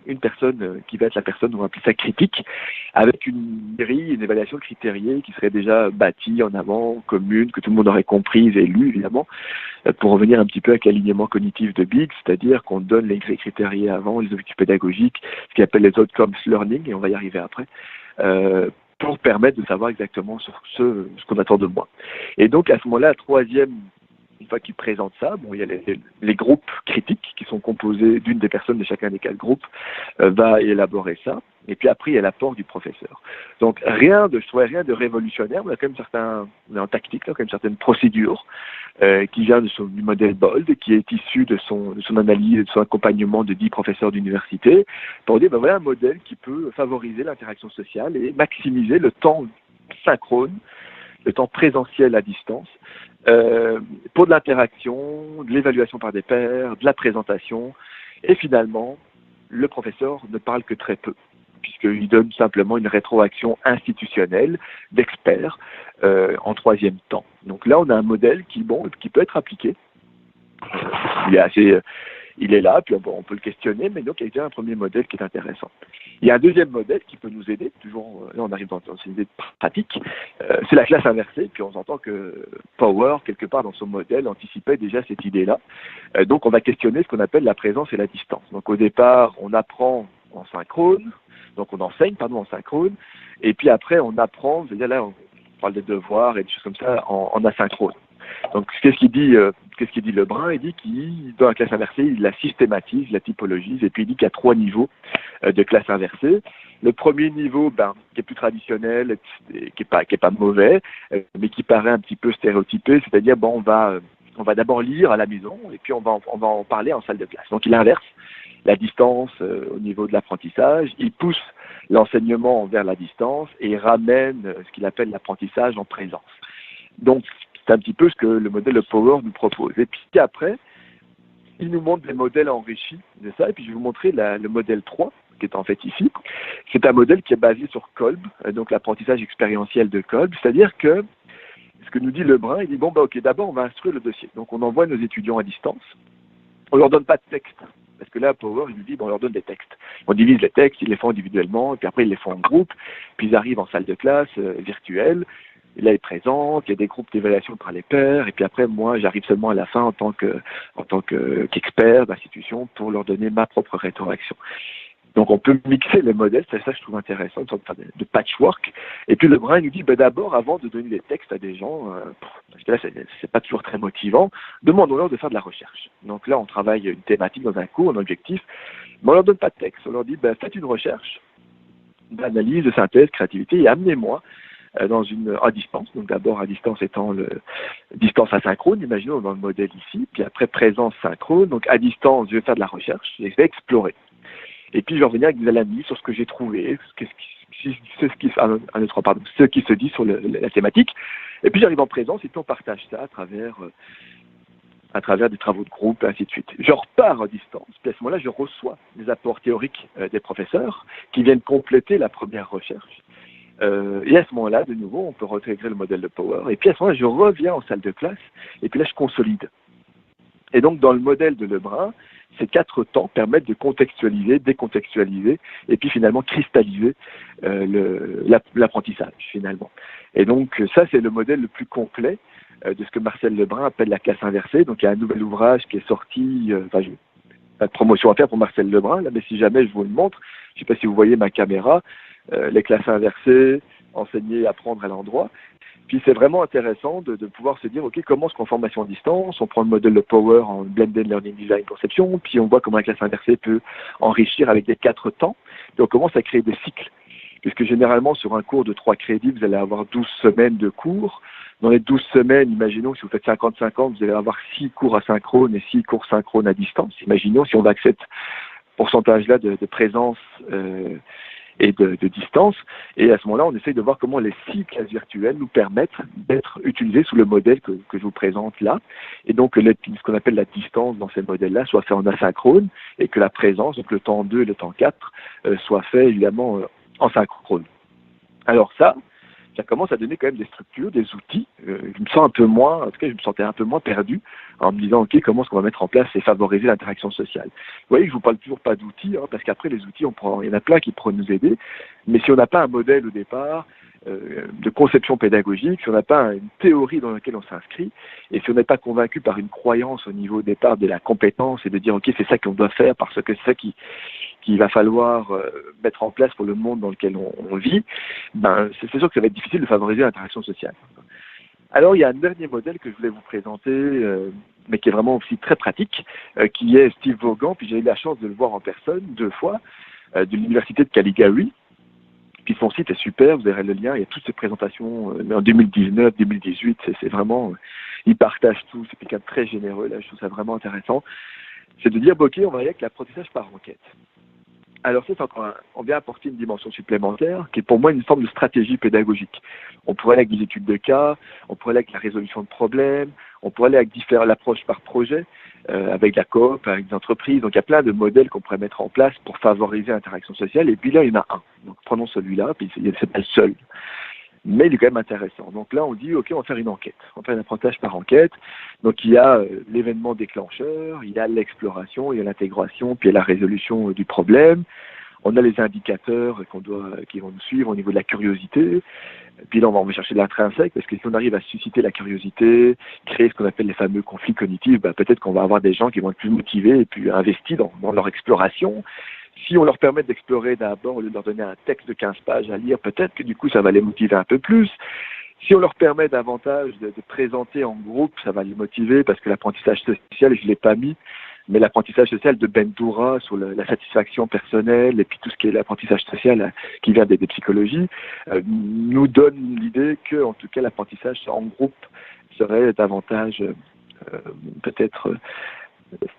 une personne qui va être la personne, on va appeler ça critique, avec une grille, une évaluation critériée qui serait déjà bâtie en avant, commune, que tout le monde aurait comprise et lue, évidemment, pour revenir un petit peu avec l'alignement cognitif de Biggs, c'est-à-dire qu'on donne les grilles critériées avant, les objectifs pédagogiques, ce qu'on appelle les outcomes learning, et on va y arriver après, pour permettre de savoir exactement ce qu'on attend de moi. Et donc, à ce moment-là, la troisième, une fois qu'ils présentent ça, il y a les groupes critiques qui sont composés d'une des personnes de chacun des 4 groupes, va élaborer ça. Et puis après, il y a l'apport du professeur. Donc, je trouvais rien de révolutionnaire, mais il y a quand même on est en tactique, il y a quand même certaines procédures qui vient du modèle BOLD, qui est issu de son analyse et de son accompagnement de 10 professeurs d'université, pour dire, voilà un modèle qui peut favoriser l'interaction sociale et maximiser le temps synchrone, le temps présentiel à distance, pour de l'interaction, de l'évaluation par des pairs, de la présentation, et finalement, le professeur ne parle que très peu, puisqu'il donne simplement une rétroaction institutionnelle d'experts en troisième temps. Donc là, on a un modèle qui peut être appliqué. Il est là, puis on peut le questionner, mais donc il y a déjà un premier modèle qui est intéressant. Il y a un deuxième modèle qui peut nous aider, toujours, là on arrive dans une idée pratique, c'est la classe inversée, puis on entend que Power, quelque part dans son modèle, anticipait déjà cette idée-là. Donc on va questionner ce qu'on appelle la présence et la distance. Donc au départ, on apprend en synchrone, donc on enseigne, en synchrone, et puis après on apprend, c'est-à-dire là on parle des devoirs et des choses comme ça en asynchrone. Donc, qu'est-ce qu'il dit Lebrun? Il dit dans la classe inversée, il la systématise, la typologise, et puis il dit qu'il y a 3 niveaux de classe inversée. Le premier niveau, qui est plus traditionnel, qui est pas mauvais, mais qui paraît un petit peu stéréotypé, c'est-à-dire, on va d'abord lire à la maison, et puis on va en parler en salle de classe. Donc, il inverse la distance au niveau de l'apprentissage, il pousse l'enseignement vers la distance, et il ramène ce qu'il appelle l'apprentissage en présence. Donc, c'est un petit peu ce que le modèle de Power nous propose. Et puis après, il nous montre des modèles enrichis de ça. Et puis je vais vous montrer le modèle 3, qui est en fait ici. C'est un modèle qui est basé sur Kolb, donc l'apprentissage expérientiel de Kolb. C'est-à-dire que ce que nous dit Lebrun, il dit, ok, d'abord on va instruire le dossier. Donc on envoie nos étudiants à distance. On leur donne pas de texte. Parce que là, Power, il nous dit, on leur donne des textes. On divise les textes, ils les font individuellement, et puis après ils les font en groupe, puis ils arrivent en salle de classe virtuelle. Et là, il présente, il y a des groupes d'évaluation par les pairs, et puis après, moi, j'arrive seulement à la fin en tant qu'expert d'institution pour leur donner ma propre rétroaction. Donc, on peut mixer les modèles, c'est ça que je trouve intéressant, une sorte de patchwork. Et puis, Lebrun nous dit, d'abord, avant de donner des textes à des gens, parce que là, c'est pas toujours très motivant, demandons-leur de faire de la recherche. Donc là, on travaille une thématique dans un cours, un objectif, mais on leur donne pas de texte. On leur dit, faites une recherche d'analyse, de synthèse, créativité, et amenez-moi à distance, donc d'abord à distance étant distance asynchrone, imaginons dans le modèle ici, puis après présence synchrone, donc à distance je vais faire de la recherche, je vais explorer. Et puis je vais revenir avec des analyses sur ce que j'ai trouvé, ce qui se dit sur la thématique, et puis j'arrive en présence et puis on partage ça à travers à travers des travaux de groupe, et ainsi de suite. Je repars à distance, puis à ce moment-là, je reçois des apports théoriques des professeurs qui viennent compléter la première recherche. Et à ce moment-là, de nouveau, on peut réintégrer le modèle de Power. Et puis à ce moment-là, je reviens en salle de classe, et puis là, je consolide. Et donc, dans le modèle de Lebrun, ces 4 temps permettent de contextualiser, décontextualiser, et puis finalement cristalliser l'apprentissage, finalement. Et donc, ça, c'est le modèle le plus complet de ce que Marcel Lebrun appelle la classe inversée. Donc, il y a un nouvel ouvrage qui est sorti, je n'ai pas de promotion à faire pour Marcel Lebrun, là, mais si jamais je vous le montre, je ne sais pas si vous voyez ma caméra, les classes inversées, enseigner, apprendre à l'endroit. Puis c'est vraiment intéressant de pouvoir se dire, OK, comment est-ce qu'en formation à distance, on prend le modèle de Power en Blended Learning Design Conception, puis on voit comment la classe inversée peut enrichir avec les 4 temps, puis on commence à créer des cycles. Puisque généralement, sur un cours de 3 crédits, vous allez avoir 12 semaines de cours. Dans les 12 semaines, imaginons, si vous faites 50-50, vous allez avoir 6 cours asynchrone et 6 cours synchrones à distance. Imaginons si on va avec cet pourcentage-là de présence et de distance. Et à ce moment-là, on essaye de voir comment les 6 classes virtuelles nous permettent d'être utilisées sous le modèle que je vous présente là. Et donc, ce qu'on appelle la distance dans ces modèles-là soit fait en asynchrone et que la présence, donc le temps 2 et le temps 4, soit fait évidemment en synchrone. Alors ça commence à donner quand même des structures, des outils. Je me sens un peu moins, en tout cas, je me sentais un peu moins perdu en me disant, OK, comment est-ce qu'on va mettre en place et favoriser l'interaction sociale. Vous voyez que je vous parle toujours pas d'outils, parce qu'après, les outils, il y en a plein qui pourraient nous aider. Mais si on n'a pas un modèle au départ de conception pédagogique, si on n'a pas une théorie dans laquelle on s'inscrit, et si on n'est pas convaincu par une croyance au niveau au départ de la compétence et de dire, OK, c'est ça qu'on doit faire parce que c'est ça qu'il va falloir mettre en place pour le monde dans lequel on vit, c'est sûr que ça va être difficile de favoriser l'interaction sociale. Alors, il y a un dernier modèle que je voulais vous présenter, mais qui est vraiment aussi très pratique, qui est Steve Vaughan, puis j'ai eu la chance de le voir en personne 2 fois, de l'université de Calgary. Puis son site est super, vous verrez le lien, il y a toutes ces présentations en 2019, 2018, c'est vraiment, il partage tout, c'est quelqu'un de très généreux, là, je trouve ça vraiment intéressant. C'est de dire, OK, on va y aller avec l'apprentissage par enquête. Alors ça, on vient apporter une dimension supplémentaire qui est pour moi une forme de stratégie pédagogique. On pourrait aller avec des études de cas, on pourrait aller avec la résolution de problèmes, on pourrait aller avec l'approche par projet, avec la coop, avec des entreprises. Donc il y a plein de modèles qu'on pourrait mettre en place pour favoriser l'interaction sociale. Et puis là, il y en a un. Donc prenons celui-là, puis c'est pas le seul. Mais il est quand même intéressant. Donc là, on dit, OK, on va faire une enquête. On va faire un apprentissage par enquête. Donc il y a l'événement déclencheur, il y a l'exploration, il y a l'intégration, puis il y a la résolution du problème. On a les indicateurs qui vont nous suivre au niveau de la curiosité. Puis là, on va chercher de l'intrinsèque, parce que si on arrive à susciter la curiosité, créer ce qu'on appelle les fameux conflits cognitifs, peut-être qu'on va avoir des gens qui vont être plus motivés et plus investis dans leur exploration. Si on leur permet d'explorer d'abord, au lieu de leur donner un texte de 15 pages à lire, peut-être que du coup, ça va les motiver un peu plus. Si on leur permet davantage de présenter en groupe, ça va les motiver, parce que l'apprentissage social, je ne l'ai pas mis, mais l'apprentissage social de Bandura sur la satisfaction personnelle et puis tout ce qui est l'apprentissage social qui vient des psychologies, nous donne l'idée que, en tout cas, l'apprentissage en groupe serait davantage peut-être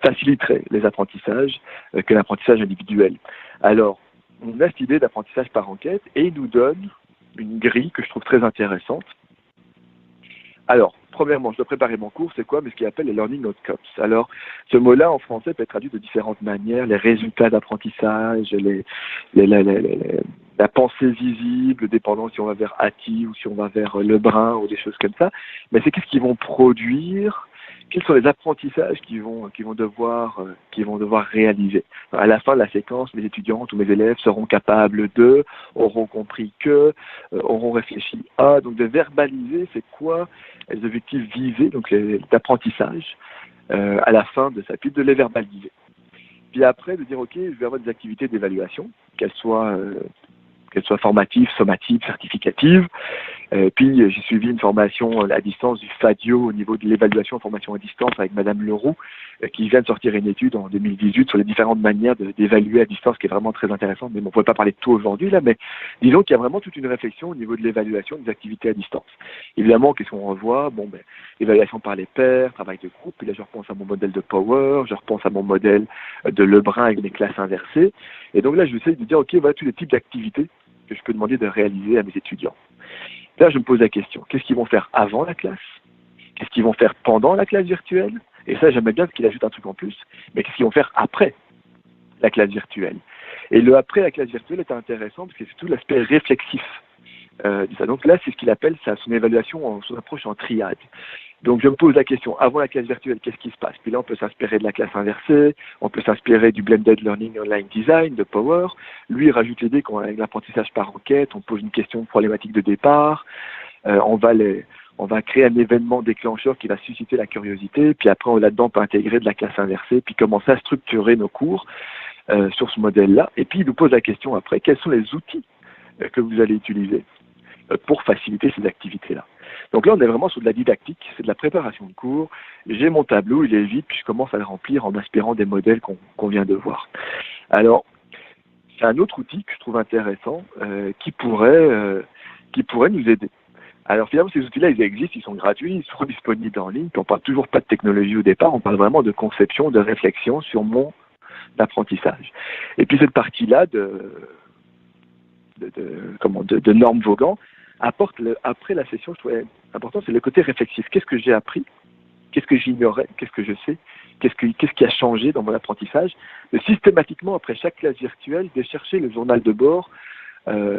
faciliterait les apprentissages que l'apprentissage individuel. Alors, on a cette idée d'apprentissage par enquête et il nous donne une grille que je trouve très intéressante. Alors, premièrement, je dois préparer mon cours, c'est quoi? Mais ce qu'il appelle les learning outcomes. Alors, ce mot-là en français peut être traduit de différentes manières, les résultats d'apprentissage, la pensée visible, dépendant si on va vers Hattie ou si on va vers Lebrun ou des choses comme ça. Mais c'est qu'est-ce qu'ils vont produire? Quels sont les apprentissages qu'ils vont devoir réaliser? À la fin de la séquence, mes étudiants, tous mes élèves seront capables de, auront compris que, auront réfléchi à, donc de verbaliser c'est quoi les objectifs visés, donc d'apprentissage à la fin de ça, puis de les verbaliser. Puis après, de dire, OK, je vais avoir des activités d'évaluation, qu'elles soient formatives, sommatives, certificatives. Puis j'ai suivi une formation à distance du FADIO au niveau de l'évaluation en formation à distance avec Madame Leroux, qui vient de sortir une étude en 2018 sur les différentes manières d'évaluer à distance, qui est vraiment très intéressante, mais on ne pourrait pas parler de tout aujourd'hui là, mais disons qu'il y a vraiment toute une réflexion au niveau de l'évaluation des activités à distance. Évidemment, qu'est-ce qu'on revoit? Évaluation par les pairs, travail de groupe, puis là je repense à mon modèle de Power, je repense à mon modèle de Lebrun avec des classes inversées, et donc là je vais essayer de dire, OK, voilà tous les types d'activités que je peux demander de réaliser à mes étudiants. Là, je me pose la question, qu'est-ce qu'ils vont faire avant la classe? Qu'est-ce qu'ils vont faire pendant la classe virtuelle? Et ça, j'aimais bien qu'il ajoute un truc en plus. Mais qu'est-ce qu'ils vont faire après la classe virtuelle? Et le après la classe virtuelle est intéressant parce que c'est tout l'aspect réflexif de ça. Donc là, c'est ce qu'il appelle son évaluation, son approche en triade. Donc je me pose la question, avant la classe virtuelle, qu'est-ce qui se passe? Puis là, on peut s'inspirer de la classe inversée, on peut s'inspirer du Blended Learning Online Design de Power. Lui, il rajoute l'idée qu'avec l'apprentissage par enquête, on pose une question problématique de départ, on va créer un événement déclencheur qui va susciter la curiosité, puis après, là-dedans, on peut intégrer de la classe inversée, puis commencer à structurer nos cours sur ce modèle-là. Et puis, il nous pose la question après, quels sont les outils que vous allez utiliser pour faciliter ces activités-là. Donc là, on est vraiment sur de la didactique, c'est de la préparation de cours. J'ai mon tableau, il est vide, puis je commence à le remplir en inspirant des modèles qu'on vient de voir. Alors, c'est un autre outil que je trouve intéressant qui pourrait nous aider. Alors finalement, ces outils-là, ils existent, ils sont gratuits, ils sont disponibles en ligne, puis on parle toujours pas de technologie au départ, on parle vraiment de conception, de réflexion sur mon apprentissage. Et puis cette partie-là de Norm Vaughan apporte après la session, je trouvais important, c'est le côté réflexif. Qu'est-ce que j'ai appris? Qu'est-ce que j'ignorais? Qu'est-ce que je sais? Qu'est-ce qui a changé dans mon apprentissage? De systématiquement, après chaque classe virtuelle, de chercher le journal de bord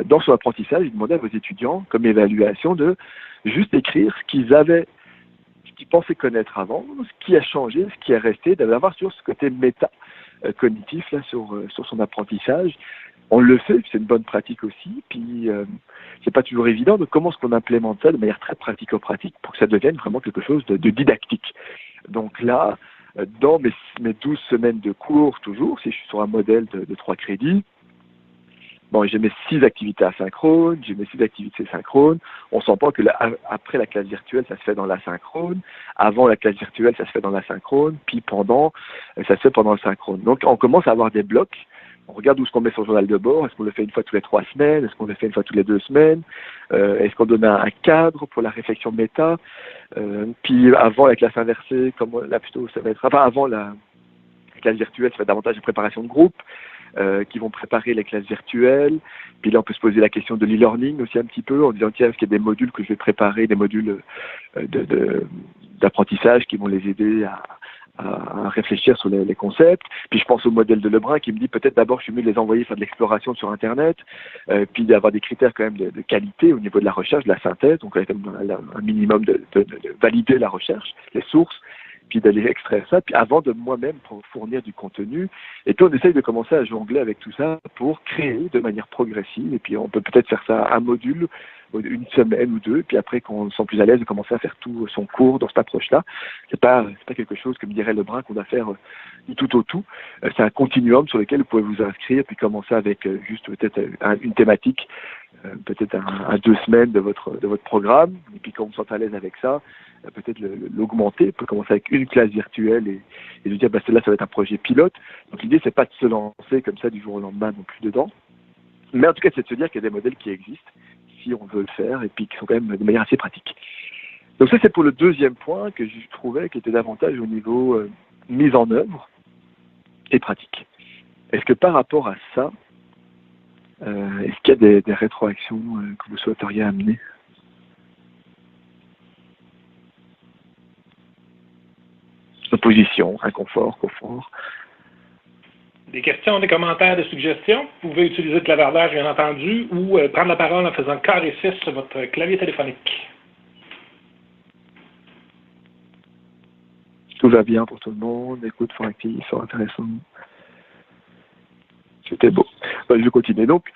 dans son apprentissage et demander à vos étudiants, comme évaluation, de juste écrire ce qu'ils pensaient connaître avant, ce qui a changé, ce qui est resté, d'avoir sur ce côté méta cognitif là, sur son apprentissage. On le fait, c'est une bonne pratique aussi, puis c'est pas toujours évident, donc comment est-ce qu'on implémente ça de manière très pratico-pratique pour que ça devienne vraiment quelque chose de didactique. Donc là, dans mes 12 semaines de cours, toujours, si je suis sur un modèle de 3 crédits, bon, j'ai mes 6 activités asynchrones, j'ai mes 6 activités synchrones. On s'entend que après la classe virtuelle, ça se fait dans l'asynchrone. Avant la classe virtuelle, ça se fait dans l'asynchrone. Puis ça se fait pendant le synchrone. Donc, on commence à avoir des blocs. On regarde où est-ce qu'on met son journal de bord. Est-ce qu'on le fait une fois toutes les 3 semaines? Est-ce qu'on le fait une fois toutes les 2 semaines? Est-ce qu'on donne un cadre pour la réflexion méta? Puis avant la classe inversée, là plutôt, ça va être... Enfin, avant la classe virtuelle, ça va être davantage de préparation de groupe. Qui vont préparer les classes virtuelles. Puis là, on peut se poser la question de l'e-learning aussi un petit peu, en disant, tiens, est-ce qu'il y a des modules que je vais préparer, des modules d'apprentissage qui vont les aider à réfléchir sur les concepts. Puis je pense au modèle de Lebrun qui me dit, peut-être d'abord, je suis mieux de les envoyer faire de l'exploration sur Internet, puis d'avoir des critères quand même de qualité au niveau de la recherche, de la synthèse, donc un minimum de valider la recherche, les sources, puis d'aller extraire ça, puis avant de moi-même fournir du contenu. Et puis on essaye de commencer à jongler avec tout ça pour créer de manière progressive, et puis on peut peut-être faire ça un module, une semaine ou 2, puis après qu'on se sent plus à l'aise de commencer à faire tout son cours dans cette approche-là. C'est pas quelque chose, comme dirait Lebrun, qu'on doit faire du tout au tout. C'est un continuum sur lequel vous pouvez vous inscrire, puis commencer avec juste peut-être une thématique, peut-être à 2 semaines de votre programme, et puis quand vous vous sentez à l'aise avec ça, peut-être l'augmenter, peut commencer avec une classe virtuelle et de dire celle-là ça va être un projet pilote. Donc l'idée c'est pas de se lancer comme ça du jour au lendemain non plus dedans, mais en tout cas c'est de se dire qu'il y a des modèles qui existent si on veut le faire et puis qui sont quand même de manière assez pratique. Donc ça c'est pour le deuxième point que je trouvais qui était davantage au niveau mise en œuvre et pratique. Est-ce que par rapport à ça, est-ce qu'il y a des rétroactions que vous souhaiteriez amener? Opposition, inconfort, confort. Des questions, des commentaires, des suggestions? Vous pouvez utiliser le clavardage, bien entendu, ou prendre la parole en faisant carré 6 sur votre clavier téléphonique. Tout va bien pour tout le monde, écoute, fort actif, fort intéressant. C'était beau. Je vais continuer. Donc,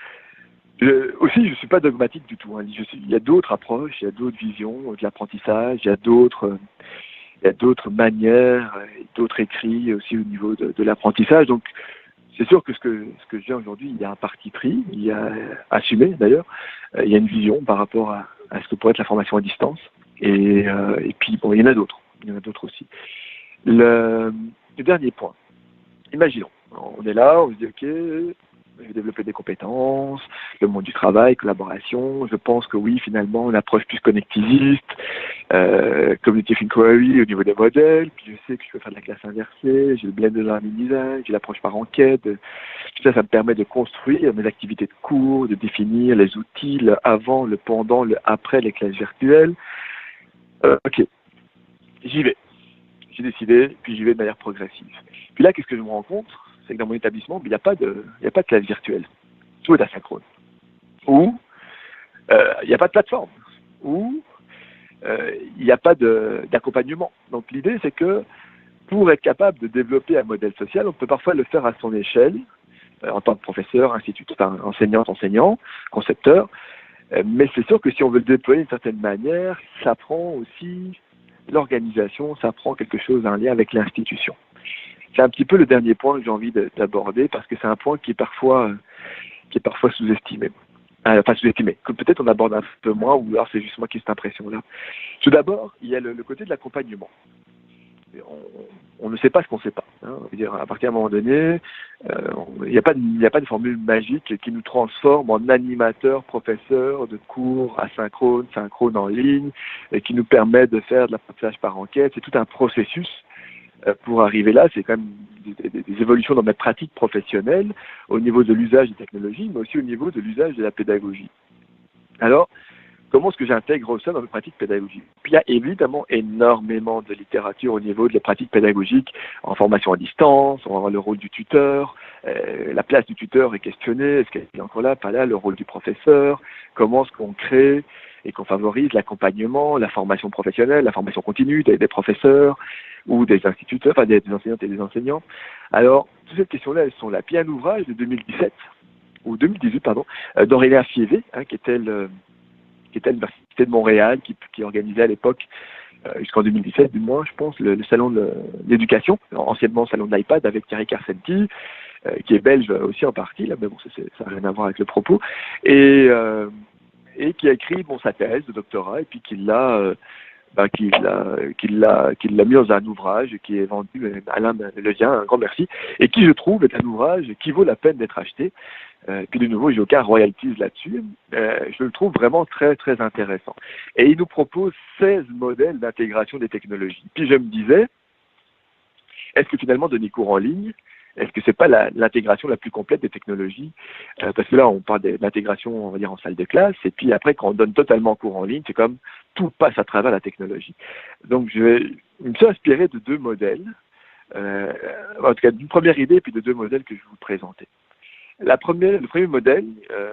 aussi, je ne suis pas dogmatique du tout. Hein. Il y a d'autres approches, il y a d'autres visions de l'apprentissage, il y a d'autres manières, d'autres écrits aussi au niveau de l'apprentissage. Donc, c'est sûr que ce que je dis aujourd'hui, il y a un parti pris, il y a assumé d'ailleurs, il y a une vision par rapport à ce que pourrait être la formation à distance. Et puis, bon, il y en a d'autres. Il y en a d'autres aussi. Le dernier point. Imaginons, on est là, on se dit, OK, je vais développer des compétences, le monde du travail, collaboration. Je pense que oui, finalement, une approche plus connectiviste, cognitive inquiry au niveau des modèles. Puis je sais que je peux faire de la classe inversée, j'ai le blended learning design, j'ai l'approche par enquête. Tout ça, ça me permet de construire mes activités de cours, de définir les outils, le avant, le pendant, le après les classes virtuelles. OK, j'y vais. j'ai décidé, puis j'y vais de manière progressive. Puis là, qu'est-ce que je me rends compte? C'est que dans mon établissement, il n'y a pas de classe virtuelle. Tout est asynchrone. Ou il n'y a pas de plateforme. Ou il n'y a pas d'accompagnement. Donc l'idée, c'est que pour être capable de développer un modèle social, on peut parfois le faire à son échelle, en tant que professeur, enseignant, concepteur. Mais c'est sûr que si on veut le déployer d'une certaine manière, ça prend aussi l'organisation, ça prend quelque chose en lien avec l'institution. C'est un petit peu le dernier point que j'ai envie d'aborder parce que c'est un point qui est parfois sous-estimé. Enfin, sous-estimé, que peut-être on aborde un peu moins, ou alors c'est juste moi qui ai cette impression-là. Tout d'abord, il y a le côté de l'accompagnement. On ne sait pas ce qu'on ne sait pas. Hein. Je veux dire, à partir d'un moment donné, il n'y a pas de formule magique qui nous transforme en animateurs, professeurs de cours asynchrone, synchrone en ligne, et qui nous permet de faire de l'apprentissage par enquête. C'est tout un processus pour arriver là. C'est quand même des évolutions dans notre pratique professionnelle au niveau de l'usage des technologies, mais aussi au niveau de l'usage de la pédagogie. Alors, comment est-ce que j'intègre ça dans mes pratiques pédagogiques? Puis il y a évidemment énormément de littérature au niveau de la pratique pédagogique en formation à distance, on va voir le rôle du tuteur, la place du tuteur est questionnée, est-ce qu'elle est encore là, pas là, le rôle du professeur, comment est-ce qu'on crée et qu'on favorise l'accompagnement, la formation professionnelle, la formation continue des professeurs ou des instituteurs, enfin des enseignantes et des enseignants. Alors, toutes ces questions-là, elles sont là. Puis il y a un ouvrage de 2017, ou 2018, pardon, d'Aurélien Fievé, qui était à l'Université de Montréal, qui organisait à l'époque, jusqu'en 2017 du moins, je pense, le salon de l'éducation, anciennement salon de l'iPad, avec Thierry Carcenti, qui est belge aussi en partie, là, mais bon, ça n'a rien à voir avec le propos, et qui a écrit sa thèse de doctorat, et puis qu'il l'a mis dans un ouvrage qui est vendu, Alain Levien, un grand merci, et qui, je trouve, est un ouvrage qui vaut la peine d'être acheté. Puis de nouveau, j'ai aucun royalties là-dessus. Je le trouve vraiment très, très intéressant. Et il nous propose 16 modèles d'intégration des technologies. Puis je me disais, est-ce que finalement donner cours en ligne, est-ce que c'est pas l'intégration la plus complète des technologies? Parce que là, on parle d'intégration, on va dire, en salle de classe, et puis après, quand on donne totalement cours en ligne, c'est comme tout passe à travers la technologie. Donc, je me suis inspiré de deux modèles, en tout cas d'une première idée, puis de deux modèles que je vais vous présenter. Le premier modèle,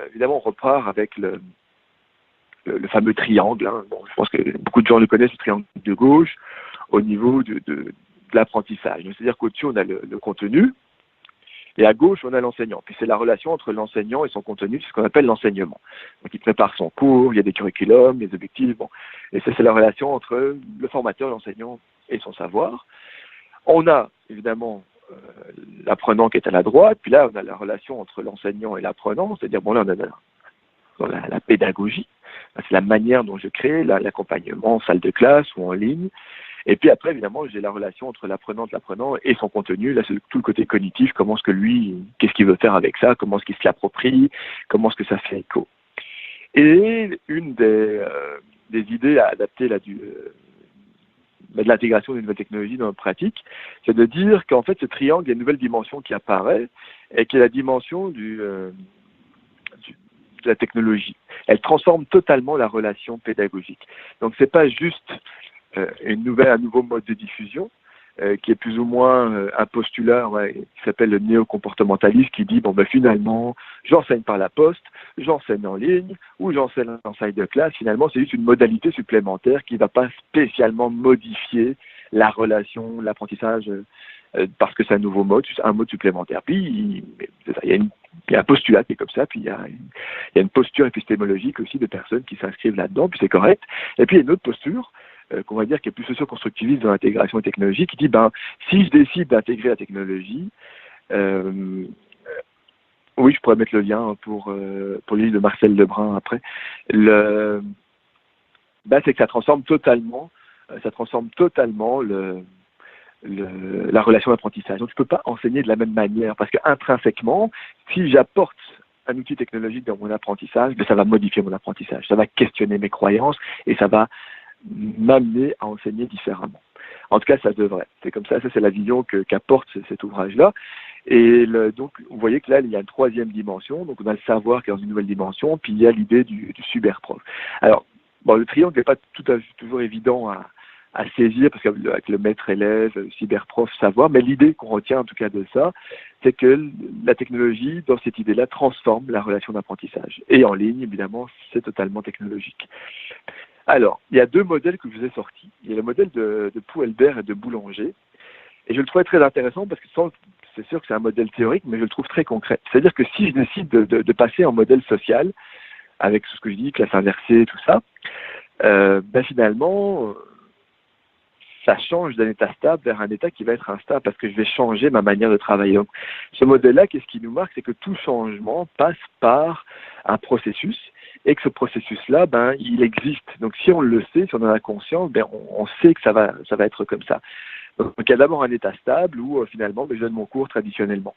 évidemment, on repart avec le fameux triangle. Hein. Bon, je pense que beaucoup de gens le connaissent, le triangle de gauche, au niveau de l'apprentissage. C'est-à-dire qu'au-dessus, on a le contenu, et à gauche, on a l'enseignant. Puis c'est la relation entre l'enseignant et son contenu, c'est ce qu'on appelle l'enseignement. Donc il prépare son cours, il y a des curriculums, des objectifs, bon. Et ça, c'est la relation entre le formateur, l'enseignant et son savoir. On a, évidemment, l'apprenant qui est à la droite, puis là, on a la relation entre l'enseignant et l'apprenant, c'est-à-dire, bon, là, on a la pédagogie, c'est la manière dont je crée l'accompagnement en salle de classe ou en ligne, et puis après, évidemment, j'ai la relation entre l'apprenant et son contenu, là, c'est tout le côté cognitif, comment est-ce que lui, qu'est-ce qu'il veut faire avec ça, comment est-ce qu'il se l'approprie, comment est-ce que ça fait écho. Et une des idées à adapter là, de l'intégration des nouvelles technologies dans notre pratique, c'est de dire qu'en fait, ce triangle, il y a une nouvelle dimension qui apparaît, et qui est la dimension de la technologie. Elle transforme totalement la relation pédagogique. Donc, c'est pas juste un nouveau mode de diffusion, qui est plus ou moins un postulat qui s'appelle le néo-comportementalisme, qui dit, finalement, j'enseigne par la poste, j'enseigne en ligne, ou j'enseigne en salle de classe. Finalement, c'est juste une modalité supplémentaire qui ne va pas spécialement modifier la relation, l'apprentissage, parce que c'est un nouveau mode, un mode supplémentaire. Puis, il y a un postulat qui est comme ça, puis il y a une posture épistémologique aussi de personnes qui s'inscrivent là-dedans, puis c'est correct. Et puis, il y a une autre posture, qu'on va dire qui est plus socio-constructiviste dans l'intégration des technologies, qui dit, si je décide d'intégrer la technologie, oui, je pourrais mettre le lien pour le livre de Marcel Lebrun après, c'est que ça transforme totalement la relation d'apprentissage. Donc, je ne peux pas enseigner de la même manière, parce qu'intrinsèquement, si j'apporte un outil technologique dans mon apprentissage, ça va modifier mon apprentissage, ça va questionner mes croyances, et ça va m'amener à enseigner différemment. En tout cas, ça devrait. C'est comme ça c'est la vision qu'apporte cet ouvrage-là. Et donc, vous voyez que là, il y a une troisième dimension. Donc, on a le savoir qui est dans une nouvelle dimension, puis il y a l'idée du cyberprof. Alors, le triangle n'est pas toujours évident à saisir, parce qu'avec le maître-élève, le cyberprof, savoir, mais l'idée qu'on retient en tout cas de ça, c'est que la technologie, dans cette idée-là, transforme la relation d'apprentissage. Et en ligne, évidemment, c'est totalement technologique. Alors, il y a deux modèles que je vous ai sortis. Il y a le modèle de Pouelbert et de Boulanger. Et je le trouvais très intéressant parce que c'est sûr que c'est un modèle théorique, mais je le trouve très concret. C'est-à-dire que si je décide de passer en modèle social, avec ce que je dis, classe inversée, tout ça, finalement, ça change d'un état stable vers un état qui va être instable parce que je vais changer ma manière de travailler. Donc, ce modèle-là, qu'est-ce qui nous marque? C'est que tout changement passe par un processus et que ce processus-là, il existe. Donc, si on le sait, si on en a conscience, on sait que ça va être comme ça. Donc, il y a d'abord un état stable où, finalement, je donne mon cours traditionnellement.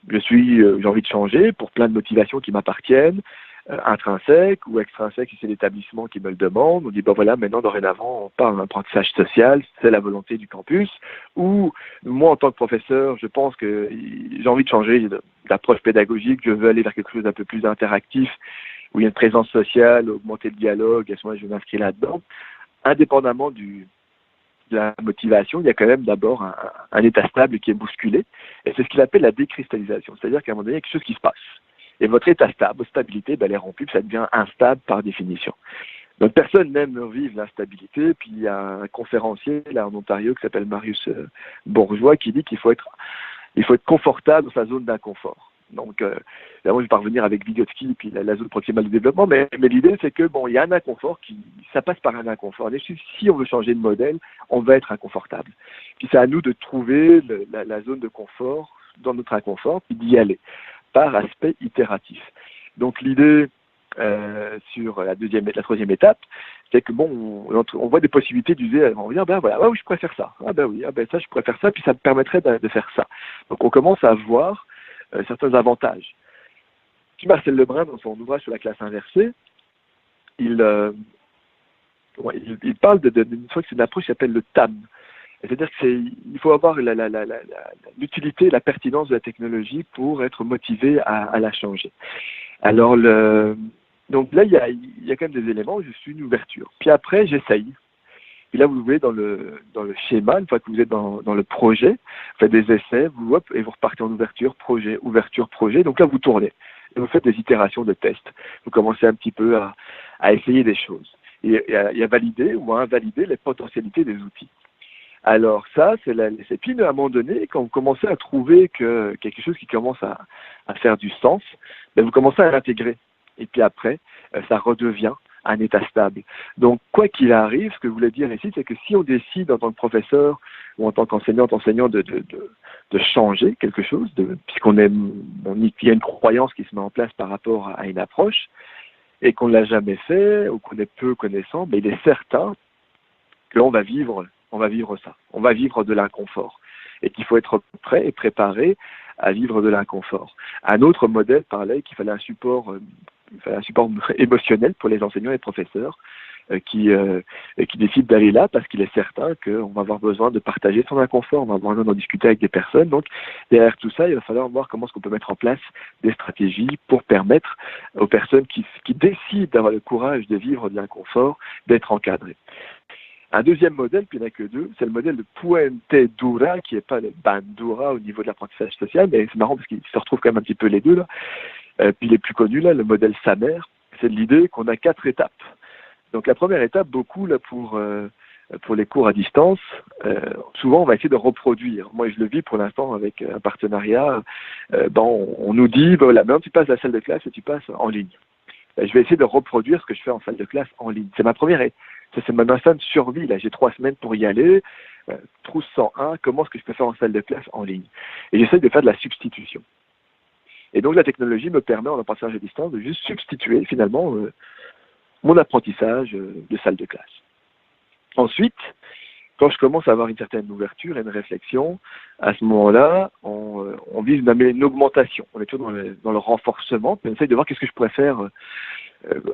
J'ai envie de changer pour plein de motivations qui m'appartiennent, intrinsèques ou extrinsèques si c'est l'établissement qui me le demande. On dit, voilà, maintenant, dorénavant, on parle d'un apprentissage social, c'est la volonté du campus. Ou, moi, en tant que professeur, je pense que j'ai envie de changer d'approche pédagogique, je veux aller vers quelque chose d'un peu plus interactif, où il y a une présence sociale, augmenter le dialogue, à ce moment-là, je m'inscris là-dedans. Indépendamment de la motivation, il y a quand même d'abord un état stable qui est bousculé, et c'est ce qu'il appelle la décristallisation, c'est-à-dire qu'à un moment donné, il y a quelque chose qui se passe. Et votre état stable, votre stabilité, elle est rompue, puis ça devient instable par définition. Donc personne n'aime vivre l'instabilité, puis il y a un conférencier là en Ontario qui s'appelle Marius Bourgeois qui dit qu'il faut être confortable dans sa zone d'inconfort. Donc, là, moi, je vais pas revenir avec Vygotsky puis la zone proximale de développement, mais l'idée, c'est que, il y a un inconfort ça passe par un inconfort. Et si on veut changer de modèle, on va être inconfortable. Puis c'est à nous de trouver la zone de confort dans notre inconfort, puis d'y aller, par aspect itératif. Donc, l'idée, sur la troisième étape, c'est que on voit des possibilités d'user, on va dire, oui, je préfère ça. Ça, je préfère ça, puis ça me permettrait de faire ça. Donc, on commence à voir certains avantages. Puis Marcel Lebrun, dans son ouvrage sur la classe inversée, il parle d'une fois que c'est une approche qui s'appelle le TAM. C'est-à-dire qu'il faut avoir l'utilité et la pertinence de la technologie pour être motivé à la changer. Alors, donc là, il y a quand même des éléments où je suis une ouverture. Puis après, j'essaye. Et là, vous voyez dans le schéma, une fois que vous êtes dans le projet, vous faites des essais, et vous repartez en ouverture, projet. Donc là, vous tournez. Et vous faites des itérations de tests. Vous commencez un petit peu à essayer des choses. Et à valider ou à invalider les potentialités des outils. Alors ça, c'est puis à un moment donné, quand vous commencez à trouver que quelque chose qui commence à faire du sens, vous commencez à l'intégrer. Et puis après, ça redevient un état stable. Donc, quoi qu'il arrive, ce que je voulais dire ici, c'est que si on décide en tant que professeur ou en tant qu'enseignant de changer quelque chose, puisqu'on il y a une croyance qui se met en place par rapport à une approche, et qu'on ne l'a jamais fait, ou qu'on est peu connaissant, mais il est certain qu'on va vivre ça. On va vivre de l'inconfort. Et qu'il faut être prêt et préparé à vivre de l'inconfort. Un autre modèle parlait qu'il fallait un support émotionnel pour les enseignants et les professeurs qui décident d'aller là parce qu'il est certain qu'on va avoir besoin de partager son inconfort, on va avoir besoin d'en discuter avec des personnes. Donc, derrière tout ça, il va falloir voir comment est-ce qu'on peut mettre en place des stratégies pour permettre aux personnes qui décident d'avoir le courage de vivre de l'inconfort, d'être encadrées. Un deuxième modèle, puis il n'y en a que deux, c'est le modèle de Puente Dura, qui n'est pas le Bandura au niveau de l'apprentissage social, mais c'est marrant parce qu'il se retrouve quand même un petit peu les deux là. Puis il est plus connu là, le modèle Samer, c'est l'idée qu'on a 4 étapes. Donc la première étape, beaucoup là pour les cours à distance, souvent on va essayer de reproduire. Moi je le vis pour l'instant avec un partenariat. On nous dit maintenant tu passes de la salle de classe et tu passes en ligne. Je vais essayer de reproduire ce que je fais en salle de classe en ligne. C'est ma première c'est mon instinct de survie. Là, j'ai 3 semaines pour y aller. Trousse 101, comment est-ce que je peux faire en salle de classe en ligne? Et j'essaie de faire de la substitution. Et donc la technologie me permet, en apprentissage à distance, de juste substituer finalement mon apprentissage de salle de classe. Ensuite, quand je commence à avoir une certaine ouverture et une réflexion, à ce moment-là, on vise une augmentation. On est toujours dans le renforcement, puis on essaye de voir qu'est-ce que je pourrais faire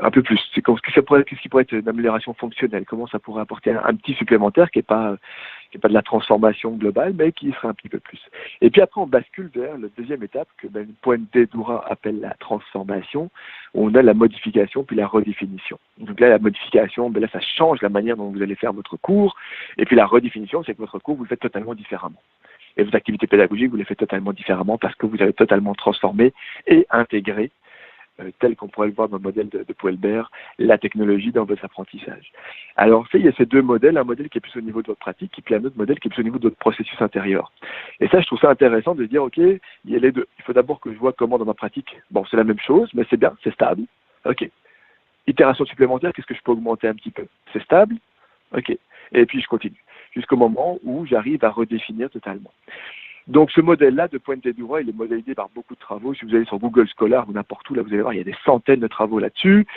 un peu plus. Qu'est-ce qui pourrait être une amélioration fonctionnelle? Comment ça pourrait apporter un petit supplémentaire qui est pas qui n'est pas de la transformation globale, mais qui sera un petit peu plus. Et puis après, on bascule vers la deuxième étape que Puente Dura appelle la transformation, où on a la modification puis la redéfinition. Donc là, la modification, là, ça change la manière dont vous allez faire votre cours. Et puis la redéfinition, c'est que votre cours, vous le faites totalement différemment. Et vos activités pédagogiques, vous les faites totalement différemment parce que vous avez totalement transformé et intégré, tel qu'on pourrait le voir dans le modèle de Poelbert, la technologie dans votre apprentissage. Alors, il y a ces deux modèles, un modèle qui est plus au niveau de votre pratique, et puis un autre modèle qui est plus au niveau de votre processus intérieur. Et ça, je trouve ça intéressant de dire, OK, il y a les deux. Il faut d'abord que je vois comment dans ma pratique, bon, c'est la même chose, mais c'est bien, c'est stable. OK. Itération supplémentaire, qu'est-ce que je peux augmenter un petit peu? C'est stable? OK. Et puis, je continue. Jusqu'au moment où j'arrive à redéfinir totalement. Donc ce modèle-là de Puente Dura, il est modélisé par beaucoup de travaux. Si vous allez sur Google Scholar ou n'importe où, là vous allez voir, il y a des centaines de travaux là-dessus,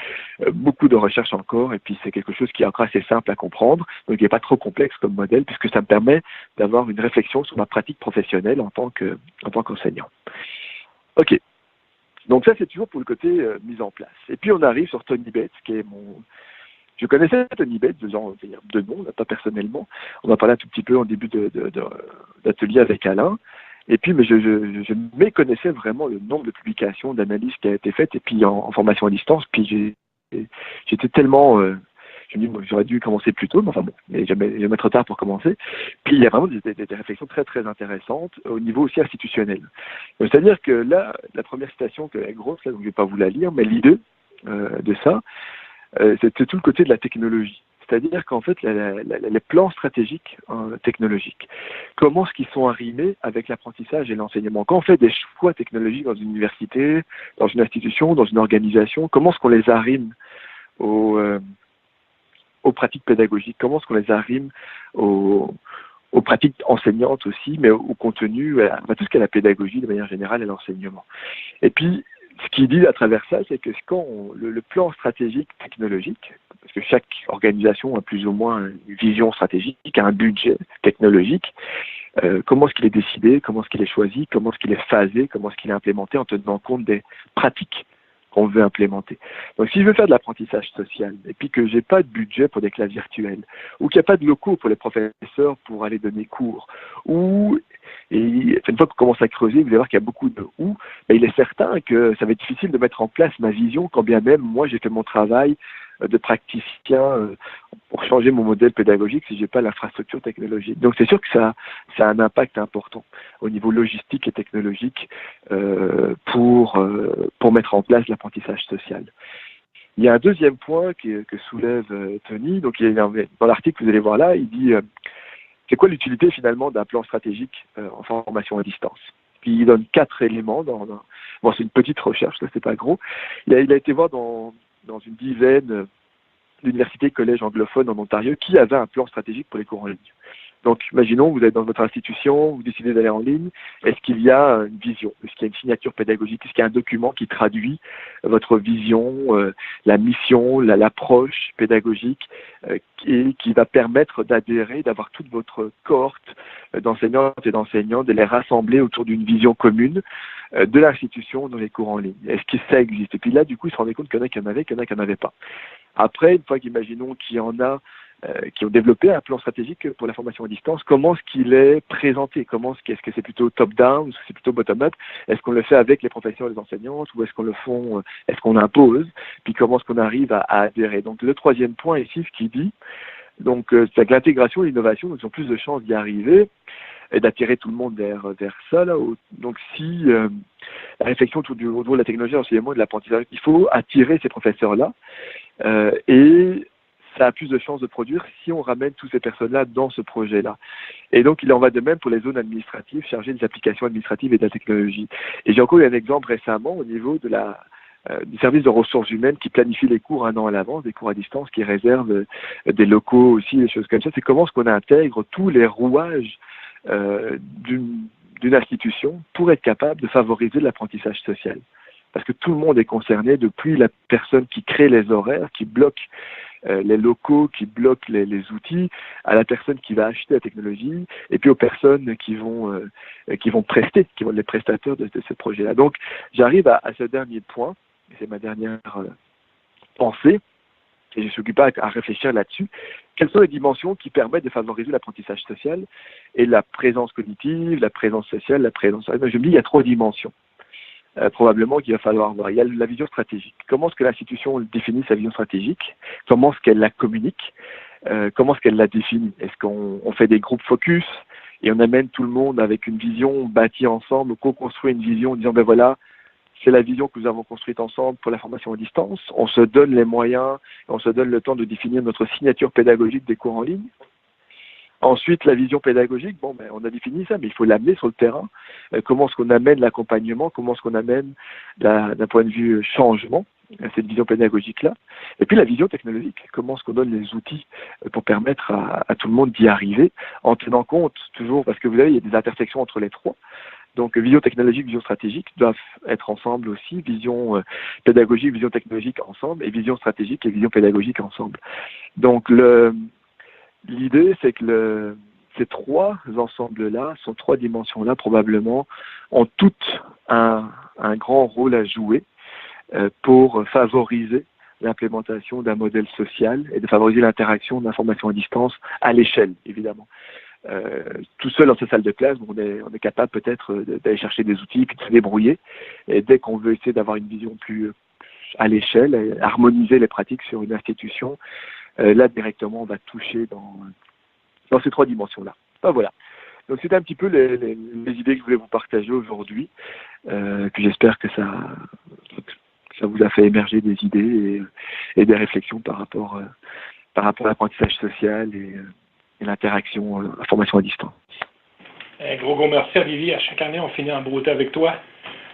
beaucoup de recherches encore, et puis c'est quelque chose qui est encore assez simple à comprendre, donc il n'est pas trop complexe comme modèle, puisque ça me permet d'avoir une réflexion sur ma pratique professionnelle en tant qu'enseignant. Ok, donc ça c'est toujours pour le côté mise en place. Et puis on arrive sur Tony Bates, qui est mon... Je connaissais Tony Bates de nom, pas personnellement. On en parlait un tout petit peu en début d'atelier avec Alain. Et puis, mais je méconnaissais vraiment le nombre de publications, d'analyses qui a été faites, et puis en formation à distance. Puis j'étais tellement... je me dis, bon, j'aurais dû commencer plus tôt, mais enfin bon, il n'est jamais trop tard pour commencer. Puis il y a vraiment des réflexions très très intéressantes au niveau aussi institutionnel. C'est-à-dire que là, la première citation qui est grosse, là, donc je ne vais pas vous la lire, mais l'idée de ça, c'est tout le côté de la technologie. C'est-à-dire qu'en fait, les plans stratégiques technologiques, comment est-ce qu'ils sont arrimés avec l'apprentissage et l'enseignement? Quand on fait des choix technologiques dans une université, dans une institution, dans une organisation, comment est-ce qu'on les arrime aux pratiques pédagogiques? Comment est-ce qu'on les arrime aux pratiques enseignantes aussi, mais au contenu, à tout ce qu'est la pédagogie de manière générale et l'enseignement? Et puis, ce qu'il dit à travers ça, c'est que quand le plan stratégique technologique, parce que chaque organisation a plus ou moins une vision stratégique, un budget technologique, comment est-ce qu'il est décidé, comment est-ce qu'il est choisi, comment est-ce qu'il est phasé, comment est-ce qu'il est implémenté en tenant compte des pratiques qu'on veut implémenter. Donc si je veux faire de l'apprentissage social et puis que j'ai pas de budget pour des classes virtuelles ou qu'il n'y a pas de locaux pour les professeurs pour aller donner cours et une fois qu'on commence à creuser, vous allez voir qu'il y a beaucoup de mais il est certain que ça va être difficile de mettre en place ma vision quand bien même moi j'ai fait mon travail de praticien pour changer mon modèle pédagogique si j'ai pas l'infrastructure technologique. Donc c'est sûr que ça a un impact important au niveau logistique et technologique pour mettre en place l'apprentissage social. Il y a un deuxième point que soulève Tony. Donc dans l'article, vous allez voir là, il dit c'est quoi l'utilité finalement d'un plan stratégique en formation à distance? Puis il donne 4 éléments. Bon, c'est une petite recherche, là, c'est pas gros. Il a été voir dans une dizaine d'universités et collèges anglophones en Ontario qui avaient un plan stratégique pour les cours en ligne. Donc, imaginons, vous êtes dans votre institution, vous décidez d'aller en ligne. Est-ce qu'il y a une vision? Est-ce qu'il y a une signature pédagogique? Est-ce qu'il y a un document qui traduit votre vision, la mission, l'approche pédagogique et qui va permettre d'adhérer, d'avoir toute votre cohorte d'enseignantes et d'enseignants, de les rassembler autour d'une vision commune de l'institution dans les cours en ligne? Est-ce que ça existe? Et puis là, du coup, ils se rendaient compte qu'il y en a qui en avaient, qu'il y en a qui n'en avaient pas. Après, une fois qu'imaginons qu'il y en a qui ont développé un plan stratégique pour la formation à distance, comment est-ce qu'il est présenté? Est-ce que c'est plutôt top-down, est-ce que c'est plutôt bottom-up? Est-ce qu'on le fait avec les professeurs et les enseignantes ou est-ce qu'on impose? Puis comment est-ce qu'on arrive à adhérer? Donc le troisième point ici, ce qu'il dit, donc c'est que l'intégration et l'innovation, ils ont plus de chances d'y arriver et d'attirer tout le monde vers ça. Là. Donc si la réflexion autour de la technologie, l'enseignement et de l'apprentissage, il faut attirer ces professeurs-là et ça a plus de chances de produire si on ramène toutes ces personnes-là dans ce projet-là. Et donc, il en va de même pour les zones administratives chargées des applications administratives et de la technologie. Et j'ai encore eu un exemple récemment au niveau de du service de ressources humaines qui planifie les cours un an à l'avance, des cours à distance, qui réserve des locaux aussi, des choses comme ça. C'est comment est-ce qu'on intègre tous les rouages d'une institution pour être capable de favoriser l'apprentissage social. Parce que tout le monde est concerné, depuis la personne qui crée les horaires, qui bloque les locaux, qui bloquent les outils, à la personne qui va acheter la technologie, et puis aux personnes qui vont prester, qui vont être les prestateurs de ce projet-là. Donc, j'arrive à ce dernier point, et c'est ma dernière pensée, et je ne suis pas à réfléchir là-dessus, quelles sont les dimensions qui permettent de favoriser l'apprentissage social et la présence cognitive, la présence sociale, la présence... Je me dis, il y a 3 dimensions. Probablement qu'il va falloir voir. Il y a la vision stratégique. Comment est-ce que l'institution définit sa vision stratégique? Comment est-ce qu'elle la communique? Comment est-ce qu'elle la définit? Est-ce qu'on fait des groupes focus et on amène tout le monde avec une vision bâtie ensemble, co-construit une vision en disant, ben voilà, c'est la vision que nous avons construite ensemble pour la formation à distance. On se donne les moyens, on se donne le temps de définir notre signature pédagogique des cours en ligne. Ensuite, la vision pédagogique, bon, ben, on a défini ça, mais il faut l'amener sur le terrain. Comment est-ce qu'on amène l'accompagnement? Comment est-ce qu'on amène, d'un point de vue changement, cette vision pédagogique-là? Et puis la vision technologique. Comment est-ce qu'on donne les outils pour permettre à tout le monde d'y arriver, en tenant compte toujours, parce que vous savez, il y a des intersections entre les 3. Donc, vision technologique, vision stratégique doivent être ensemble aussi. Vision pédagogique, vision technologique ensemble, et vision stratégique et vision pédagogique ensemble. Donc, l'idée, c'est que ces 3 ensembles-là, ces 3 dimensions-là, probablement, ont toutes un grand rôle à jouer pour favoriser l'implémentation d'un modèle social et de favoriser l'interaction d'informations à distance à l'échelle, évidemment. Tout seul dans sa salle de classe, on est capable peut-être d'aller chercher des outils puis de se débrouiller. Et dès qu'on veut essayer d'avoir une vision plus à l'échelle, harmoniser les pratiques sur une institution, là directement on va toucher dans ces 3 dimensions-là. Ben, voilà. Donc c'était un petit peu les idées que je voulais vous partager aujourd'hui. Puis j'espère que ça vous a fait émerger des idées et des réflexions par rapport à l'apprentissage social et l'interaction, la formation à distance. Un gros merci, Olivier. À chaque année, on finit en beauté avec toi.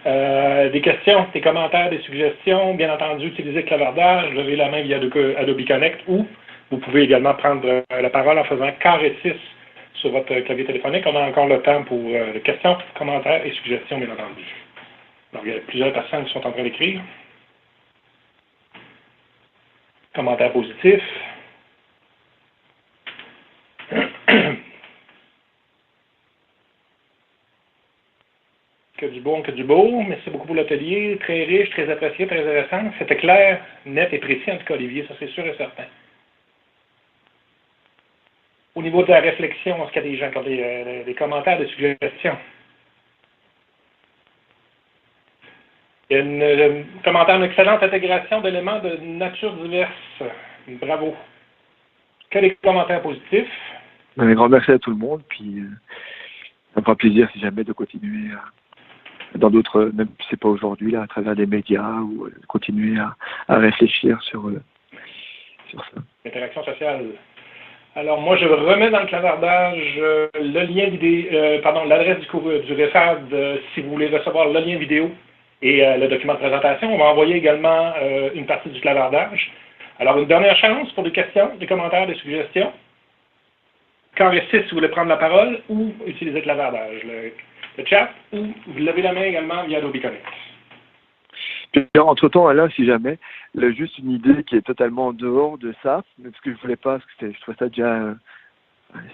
Des questions, des commentaires, des suggestions, bien entendu, utilisez le clavardage, levez la main via Adobe Connect ou vous pouvez également prendre la parole en faisant carré 6 sur votre clavier téléphonique. On a encore le temps pour les questions, commentaires et suggestions, bien entendu. Donc, il y a plusieurs personnes qui sont en train d'écrire. Commentaires positifs. Que du bon, que du beau. Merci beaucoup pour l'atelier. Très riche, très apprécié, très intéressant. C'était clair, net et précis, en tout cas, Olivier, ça c'est sûr et certain. Au niveau de la réflexion, est-ce qu'il y a des gens qui ont des commentaires, des suggestions? Il y a un commentaire, une excellente intégration d'éléments de nature diverse. Bravo. Que des commentaires positifs? Un grand merci à tout le monde, puis ça me fera plaisir si jamais de continuer dans d'autres, même si c'est pas aujourd'hui, là, à travers des médias, ou continuer à réfléchir sur ça. Interaction sociale. Alors, moi, je remets dans le clavardage le lien vidéo, l'adresse du REFAD si vous voulez recevoir le lien vidéo et le document de présentation. On va envoyer également une partie du clavardage. Alors, une dernière chance pour des questions, des commentaires, des suggestions. Carré 6 si vous voulez prendre la parole ou utiliser le clavardage, le chat, ou vous levez la main également via Adobe Connect. Puis, entre-temps, Alain, si jamais, juste une idée qui est totalement en dehors de ça, parce que je voulais pas, parce que je trouvais ça déjà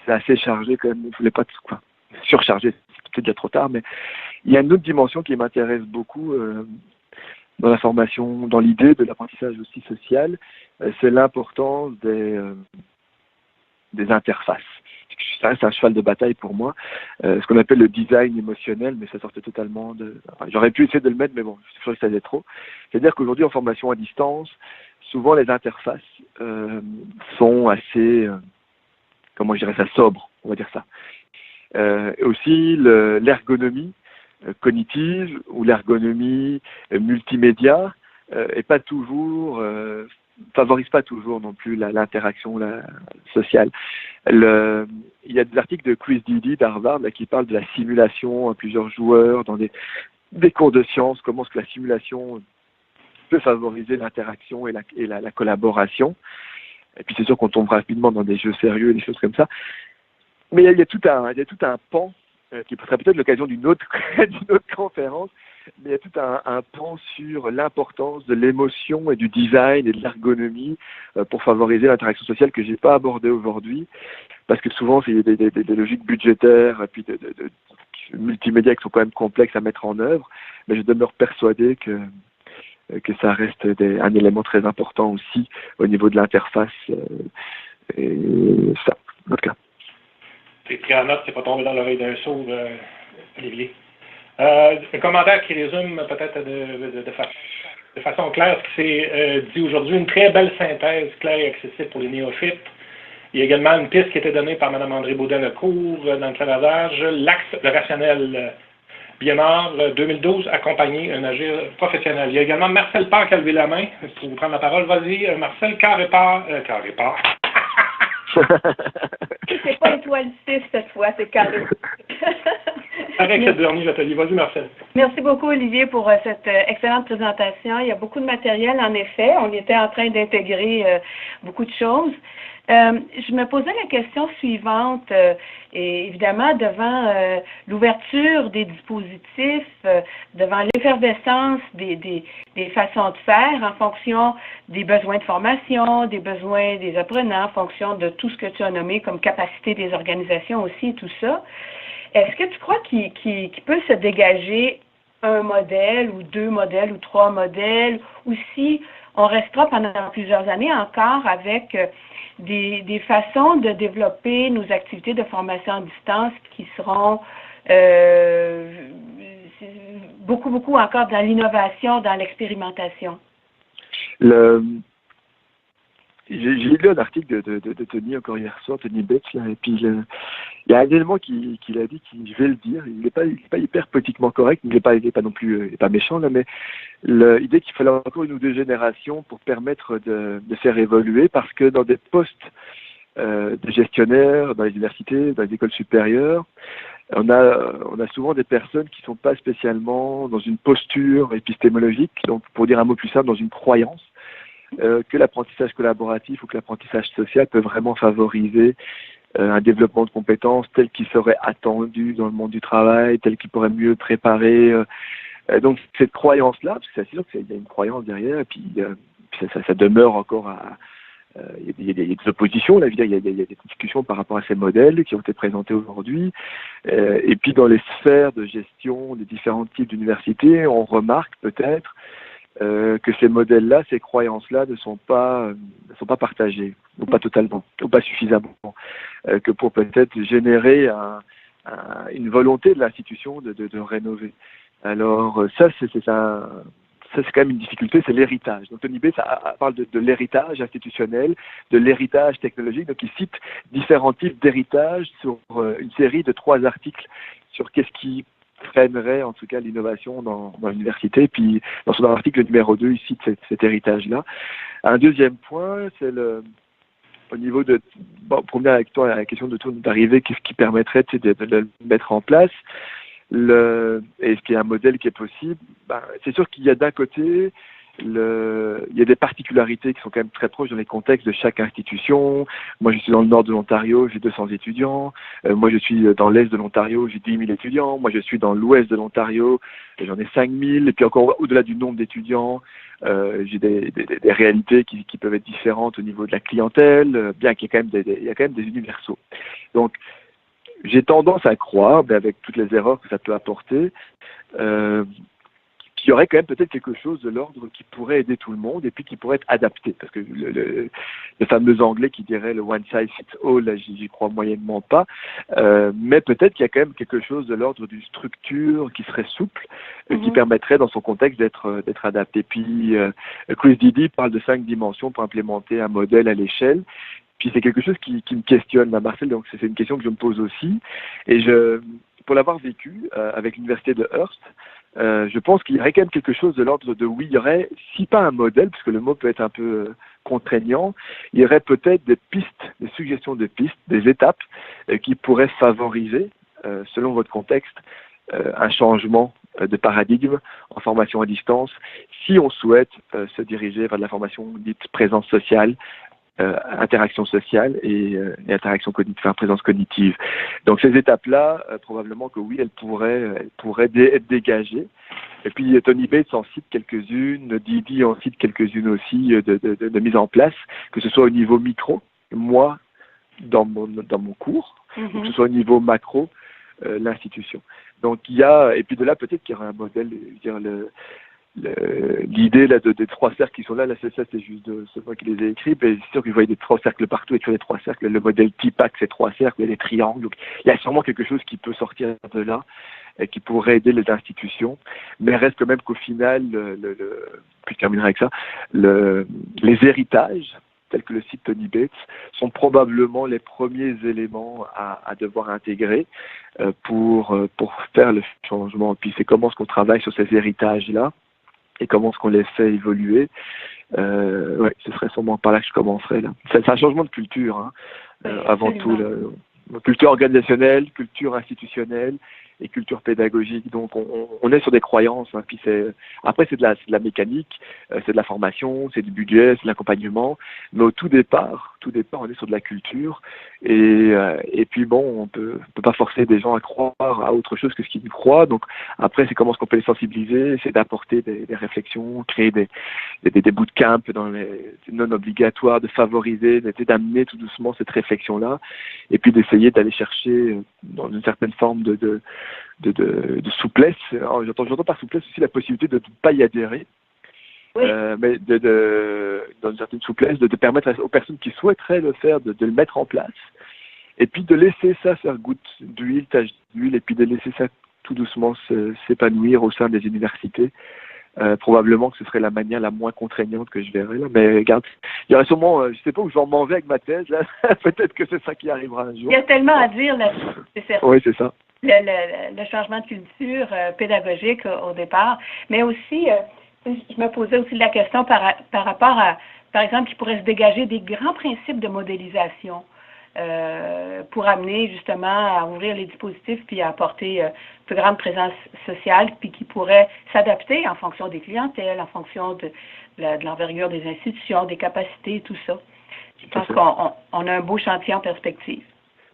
c'est assez chargé quand même, je voulais pas surcharger, c'est peut-être déjà trop tard, mais il y a une autre dimension qui m'intéresse beaucoup dans la formation, dans l'idée de l'apprentissage aussi social, c'est l'importance des interfaces. Ça reste un cheval de bataille pour moi, ce qu'on appelle le design émotionnel, mais ça sortait totalement de... Enfin, j'aurais pu essayer de le mettre, mais bon, je trouvais que ça allait trop. C'est-à-dire qu'aujourd'hui, en formation à distance, souvent les interfaces sont assez, comment je dirais ça, sobres, on va dire ça. Et aussi, l'ergonomie cognitive ou l'ergonomie multimédia est pas toujours... favorise pas toujours non plus l'interaction sociale. Il y a des articles de Chris Didi d'Harvard qui parlent de la simulation à plusieurs joueurs dans des cours de sciences, comment est-ce que la simulation peut favoriser l'interaction et la collaboration. Et puis c'est sûr qu'on tombe rapidement dans des jeux sérieux et des choses comme ça. Mais il y a tout un pan qui serait peut-être l'occasion d'une autre conférence, mais il y a tout un pan sur l'importance de l'émotion et du design et de l'ergonomie pour favoriser l'interaction sociale que j'ai pas abordé aujourd'hui, parce que souvent c'est des logiques budgétaires et puis de multimédia qui sont quand même complexes à mettre en œuvre, mais je demeure persuadé que ça reste un élément très important aussi au niveau de l'interface Et ça, notre cas. C'est pris en note, c'est pas tombé dans l'oreille d'un sourd, Olivier. Un commentaire qui résume peut-être de façon claire ce qui s'est dit aujourd'hui. Une très belle synthèse claire et accessible pour les néophytes. Il y a également une piste qui a été donnée par Mme André Baudin-Lecourt dans le clavardage. L'axe, le rationnel Biémard 2012, accompagner un agir professionnel. Il y a également Marcel Parr qui a levé la main pour vous prendre la parole. Vas-y, Marcel, carré part. C'est pas étoile 6 cette fois, c'est carré. Avec ce dernier atelier. Vas-y, Marcel. Merci beaucoup, Olivier, pour cette excellente présentation. Il y a beaucoup de matériel, en effet. On était en train d'intégrer beaucoup de choses. Je me posais la question suivante, et évidemment, devant l'ouverture des dispositifs, devant l'effervescence des façons de faire en fonction des besoins de formation, des besoins des apprenants, en fonction de tout ce que tu as nommé comme capacité des organisations aussi et tout ça. Est-ce que tu crois qu'il peut se dégager un modèle ou 2 modèles ou 3 modèles, ou si on restera pendant plusieurs années encore avec des façons de développer nos activités de formation à distance qui seront beaucoup encore dans l'innovation, dans l'expérimentation? J'ai lu un article de Tony encore hier soir, Tony Betts, là, et puis il y a un élément qu'il a dit, je vais le dire, il n'est pas hyper politiquement correct, il n'est pas non plus, il n'est pas méchant là, mais l'idée qu'il fallait encore 1 ou 2 générations pour permettre de faire évoluer, parce que dans des postes de gestionnaires, dans les universités, dans les écoles supérieures, on a souvent des personnes qui sont pas spécialement dans une posture épistémologique, donc pour dire un mot plus simple, dans une croyance que l'apprentissage collaboratif ou que l'apprentissage social peut vraiment favoriser un développement de compétences tel qu'il serait attendu dans le monde du travail, tel qu'il pourrait mieux préparer. Donc cette croyance-là, parce que c'est sûr qu'il y a une croyance derrière, et puis ça demeure encore il y a des oppositions, là, il y a des discussions par rapport à ces modèles qui ont été présentés aujourd'hui. Et puis dans les sphères de gestion des différents types d'universités, on remarque peut-être que ces modèles-là, ces croyances-là ne sont pas partagées, ou pas totalement, ou pas suffisamment, que pour peut-être générer une volonté de l'institution de rénover. Alors ça, c'est quand même une difficulté, c'est l'héritage. Donc Tony Betts parle de l'héritage institutionnel, de l'héritage technologique. Donc il cite différents types d'héritage sur une série de 3 articles sur qu'est-ce qui freinerait en tout cas l'innovation dans l'université. Puis dans son article numéro 2, il cite cet héritage-là. Un deuxième point, c'est au niveau de, pour venir avec toi à la question d'arriver, qu'est-ce qui permettrait de le mettre en place. Est-ce qu'il y a un modèle qui est possible? C'est sûr qu'il y a d'un côté, il y a des particularités qui sont quand même très proches dans les contextes de chaque institution. Moi, je suis dans le nord de l'Ontario, j'ai 200 étudiants. Moi, je suis dans l'est de l'Ontario, j'ai 10 000 étudiants. Moi, je suis dans l'ouest de l'Ontario, j'en ai 5 000. Et puis encore au-delà du nombre d'étudiants, j'ai des réalités qui peuvent être différentes au niveau de la clientèle, bien qu'il y a quand même des universaux. Donc, j'ai tendance à croire, mais avec toutes les erreurs que ça peut apporter, qu'il y aurait quand même peut-être quelque chose de l'ordre qui pourrait aider tout le monde et puis qui pourrait être adapté. Parce que le fameux anglais qui dirait le one size fits all, là, j'y crois moyennement pas. Mais peut-être qu'il y a quand même quelque chose de l'ordre d'une structure qui serait souple, qui permettrait dans son contexte d'être adapté. Puis Chris Didi parle de 5 dimensions pour implémenter un modèle à l'échelle. Puis c'est quelque chose qui me questionne, là, Marcel, donc c'est une question que je me pose aussi. Et pour l'avoir vécu avec l'université de Hearst, je pense qu'il y aurait quand même quelque chose de l'ordre de oui, il y aurait, si pas un modèle, parce que le mot peut être un peu contraignant, il y aurait peut-être des pistes, des suggestions de pistes, des étapes qui pourraient favoriser, selon votre contexte, un changement de paradigme en formation à distance, si on souhaite se diriger vers de la formation dite présence sociale, interaction sociale et interaction cognitive, enfin présence cognitive. Donc ces étapes-là, probablement que oui, elles pourraient être dégagées. Et puis Tony Betts en cite quelques-unes, Didi en cite quelques-unes aussi de mise en place, que ce soit au niveau micro, moi dans mon cours, ou que ce soit au niveau macro, l'institution. Donc il y a, et puis de là peut-être qu'il y aura un modèle, je veux dire l'idée là des trois cercles qui sont là, ça c'est juste c'est moi qui les ai écrits, mais c'est sûr que je voyais des trois cercles partout et sur les trois cercles, le modèle TIPAC c'est trois cercles, il y a des triangles, donc il y a sûrement quelque chose qui peut sortir de là et qui pourrait aider les institutions, mais reste quand même qu'au final, puis je terminerai avec ça, les héritages tels que le site Tony Bates, sont probablement les premiers éléments à devoir intégrer pour faire le changement. Puis c'est comment est-ce qu'on travaille sur ces héritages-là et comment est-ce qu'on les fait évoluer. Ouais, ce serait sûrement par là que je commencerai. Là. C'est un changement de culture, hein, avant tout. Culture organisationnelle, culture institutionnelle et culture pédagogique. Donc on est sur des croyances. Hein, puis après c'est de la mécanique, c'est de la formation, c'est du budget, c'est de l'accompagnement. Mais au tout départ, on est sur de la culture. Et puis bon, on peut pas forcer des gens à croire à autre chose que ce qu'ils croient. Donc après c'est comment est-ce qu'on peut les sensibiliser, c'est d'apporter des réflexions, créer des bootcamps dans les non obligatoires, de favoriser, d'amener tout doucement cette réflexion-là, et puis d'essayer d'aller chercher dans une certaine forme de souplesse. J'entends par souplesse aussi la possibilité de ne pas y adhérer, oui. Mais dans une certaine souplesse, de permettre aux personnes qui souhaiteraient le faire, de le mettre en place, et puis de laisser ça faire goutte d'huile, tache d'huile, et puis de laisser ça tout doucement s'épanouir au sein des universités. Probablement que ce serait la manière la moins contraignante que je verrais là, mais regarde, il y aurait sûrement, je sais pas où je m'en vais avec ma thèse là, peut-être que c'est ça qui arrivera un jour. Il y a tellement à dire là, c'est certain. Oui, c'est ça. Le changement de culture pédagogique au départ, mais aussi, je me posais aussi la question par rapport à, par exemple, il pourrait se dégager des grands principes de modélisation. Pour amener justement à ouvrir les dispositifs puis à apporter plus grande présence sociale, puis qui pourrait s'adapter en fonction des clientèles, en fonction de l'envergure des institutions, des capacités, tout ça. Je pense qu'on a un beau chantier en perspective.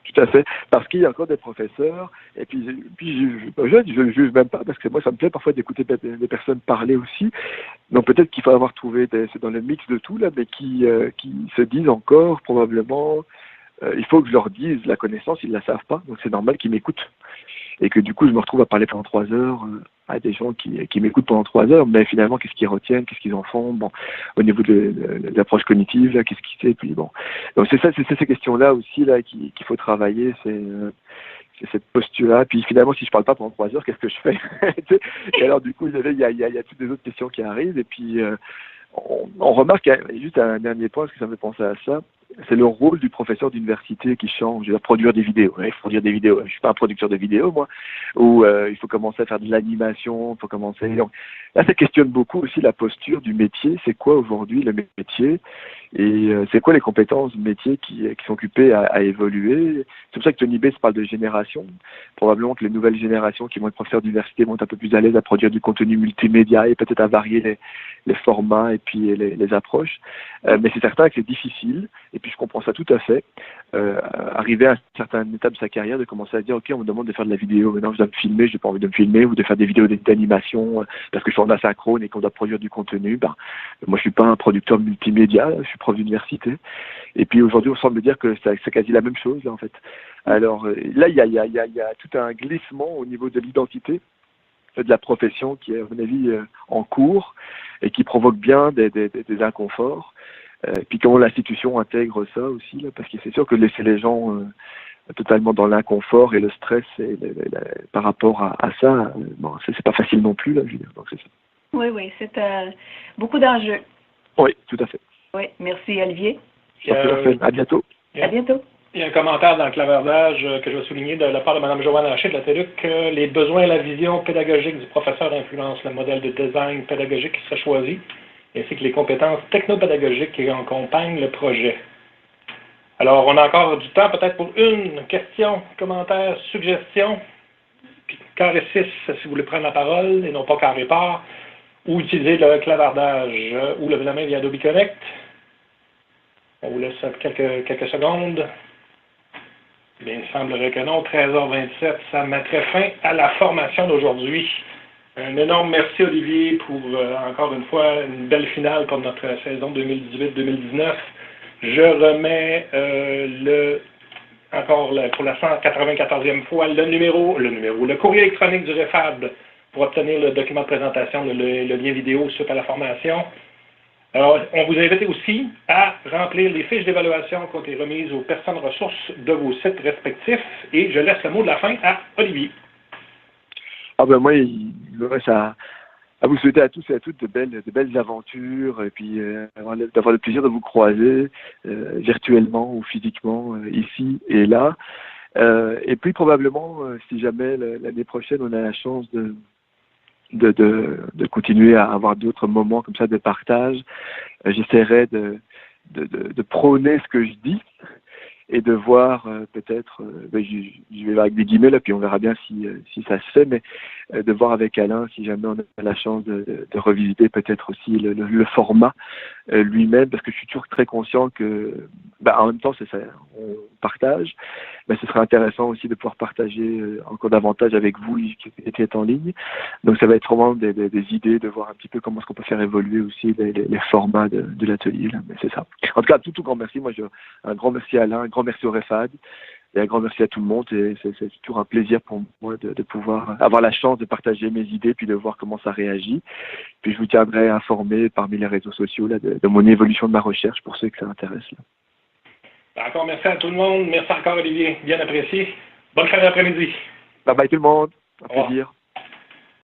Tout à fait, parce qu'il y a encore des professeurs, et puis je ne juge même pas, parce que moi ça me plaît parfois d'écouter des personnes parler aussi, donc peut-être qu'il faut avoir trouvé, c'est dans le mix de tout là, mais qui se disent encore probablement, il faut que je leur dise la connaissance, ils ne la savent pas, donc c'est normal qu'ils m'écoutent. Et que du coup, je me retrouve à parler pendant 3 heures à des gens qui m'écoutent pendant 3 heures, mais finalement, qu'est-ce qu'ils retiennent, qu'est-ce qu'ils en font, bon, au niveau de l'approche cognitive, là, qu'est-ce qu'ils c'est, puis bon. Donc c'est ces questions-là aussi là qu'il faut travailler, c'est cette posture-là. Puis finalement, si je parle pas pendant 3 heures, qu'est-ce que je fais? Et alors du coup, il y a toutes les autres questions qui arrivent, et puis on remarque, juste un dernier point, parce que ça me fait penser à ça, c'est le rôle du professeur d'université qui change. Il va produire des vidéos. Il faut produire des vidéos. Je suis pas un producteur de vidéos, moi. Ou il faut commencer à faire de l'animation. Il faut commencer. Donc, là, ça questionne beaucoup aussi la posture du métier. C'est quoi aujourd'hui le métier? Et c'est quoi les compétences du métier qui sont occupées à évoluer? C'est pour ça que Tony Bates parle de génération. Probablement que les nouvelles générations qui vont être professeurs d'université vont être un peu plus à l'aise à produire du contenu multimédia et peut-être à varier les formats et puis les approches. Mais c'est certain que c'est difficile. Et puis je comprends ça tout à fait. Arriver à une certaine étape de sa carrière, de commencer à dire ok, on me demande de faire de la vidéo, maintenant je dois me filmer, je n'ai pas envie de me filmer, ou de faire des vidéos d'animation parce que je suis en asynchrone et qu'on doit produire du contenu. Moi je suis pas un producteur multimédia, je suis prof d'université. Et puis aujourd'hui on semble me dire que c'est quasi la même chose là, en fait. Alors là il y a tout un glissement au niveau de l'identité de la profession qui est à mon avis en cours et qui provoque bien des inconforts. Puis comment l'institution intègre ça aussi, là, parce que c'est sûr que laisser les gens totalement dans l'inconfort et le stress par rapport à ça, bon, c'est pas facile non plus, là, je veux dire. Donc c'est ça. Oui, c'est beaucoup d'enjeux. Oui, tout à fait. Oui, merci Olivier. À bientôt. À bientôt. Il y a un commentaire dans le clavardage que je vais souligner de la part de Mme Joanne Haché de la TELUC que les besoins et la vision pédagogique du professeur influencent le modèle de design pédagogique qui sera choisi, ainsi que les compétences technopédagogiques qui accompagnent le projet. Alors, on a encore du temps peut-être pour une question, commentaire, suggestion. Carré 6, si vous voulez prendre la parole, et non pas carré part, ou utiliser le clavardage, ou lever la main via Adobe Connect. On vous laisse quelques secondes. Bien, il semblerait que non. 13h27, ça mettrait fin à la formation d'aujourd'hui. Un énorme merci, Olivier, pour, encore une fois, une belle finale pour notre saison 2018-2019. Je remets pour la 194e fois, le courrier électronique du REFAB pour obtenir le document de présentation, le lien vidéo suite à la formation. Alors, on vous invite aussi à remplir les fiches d'évaluation qui ont été remises aux personnes ressources de vos sites respectifs. Et je laisse le mot de la fin à Olivier. Ah ben moi, il me reste à vous souhaiter à tous et à toutes de belles aventures et puis d'avoir le plaisir de vous croiser virtuellement ou physiquement ici et là. Et puis probablement, si jamais l'année prochaine on a la chance de continuer à avoir d'autres moments comme ça de partage, j'essaierai de prôner ce que je dis et de voir peut-être, je vais avec des guillemets là, puis on verra bien si ça se fait, mais de voir avec Alain si jamais on a la chance de revisiter peut-être aussi le format lui-même, parce que je suis toujours très conscient que, en même temps, c'est ça, on partage, mais ce serait intéressant aussi de pouvoir partager encore davantage avec vous qui êtes en ligne. Donc ça va être vraiment des idées, de voir un petit peu comment est-ce qu'on peut faire évoluer aussi les formats de l'atelier. Mais c'est ça. En tout cas, tout grand merci. Moi, un grand merci à Alain, un grand merci au REFAD. Et un grand merci à tout le monde. Et c'est toujours un plaisir pour moi de pouvoir avoir la chance de partager mes idées puis de voir comment ça réagit. Puis je vous tiendrai informé parmi les réseaux sociaux là, de mon évolution de ma recherche pour ceux que ça intéresse. Là. Encore merci à tout le monde. Merci encore Olivier. Bien apprécié. Bonne fin d'après-midi. Bye bye tout le monde. Un plaisir.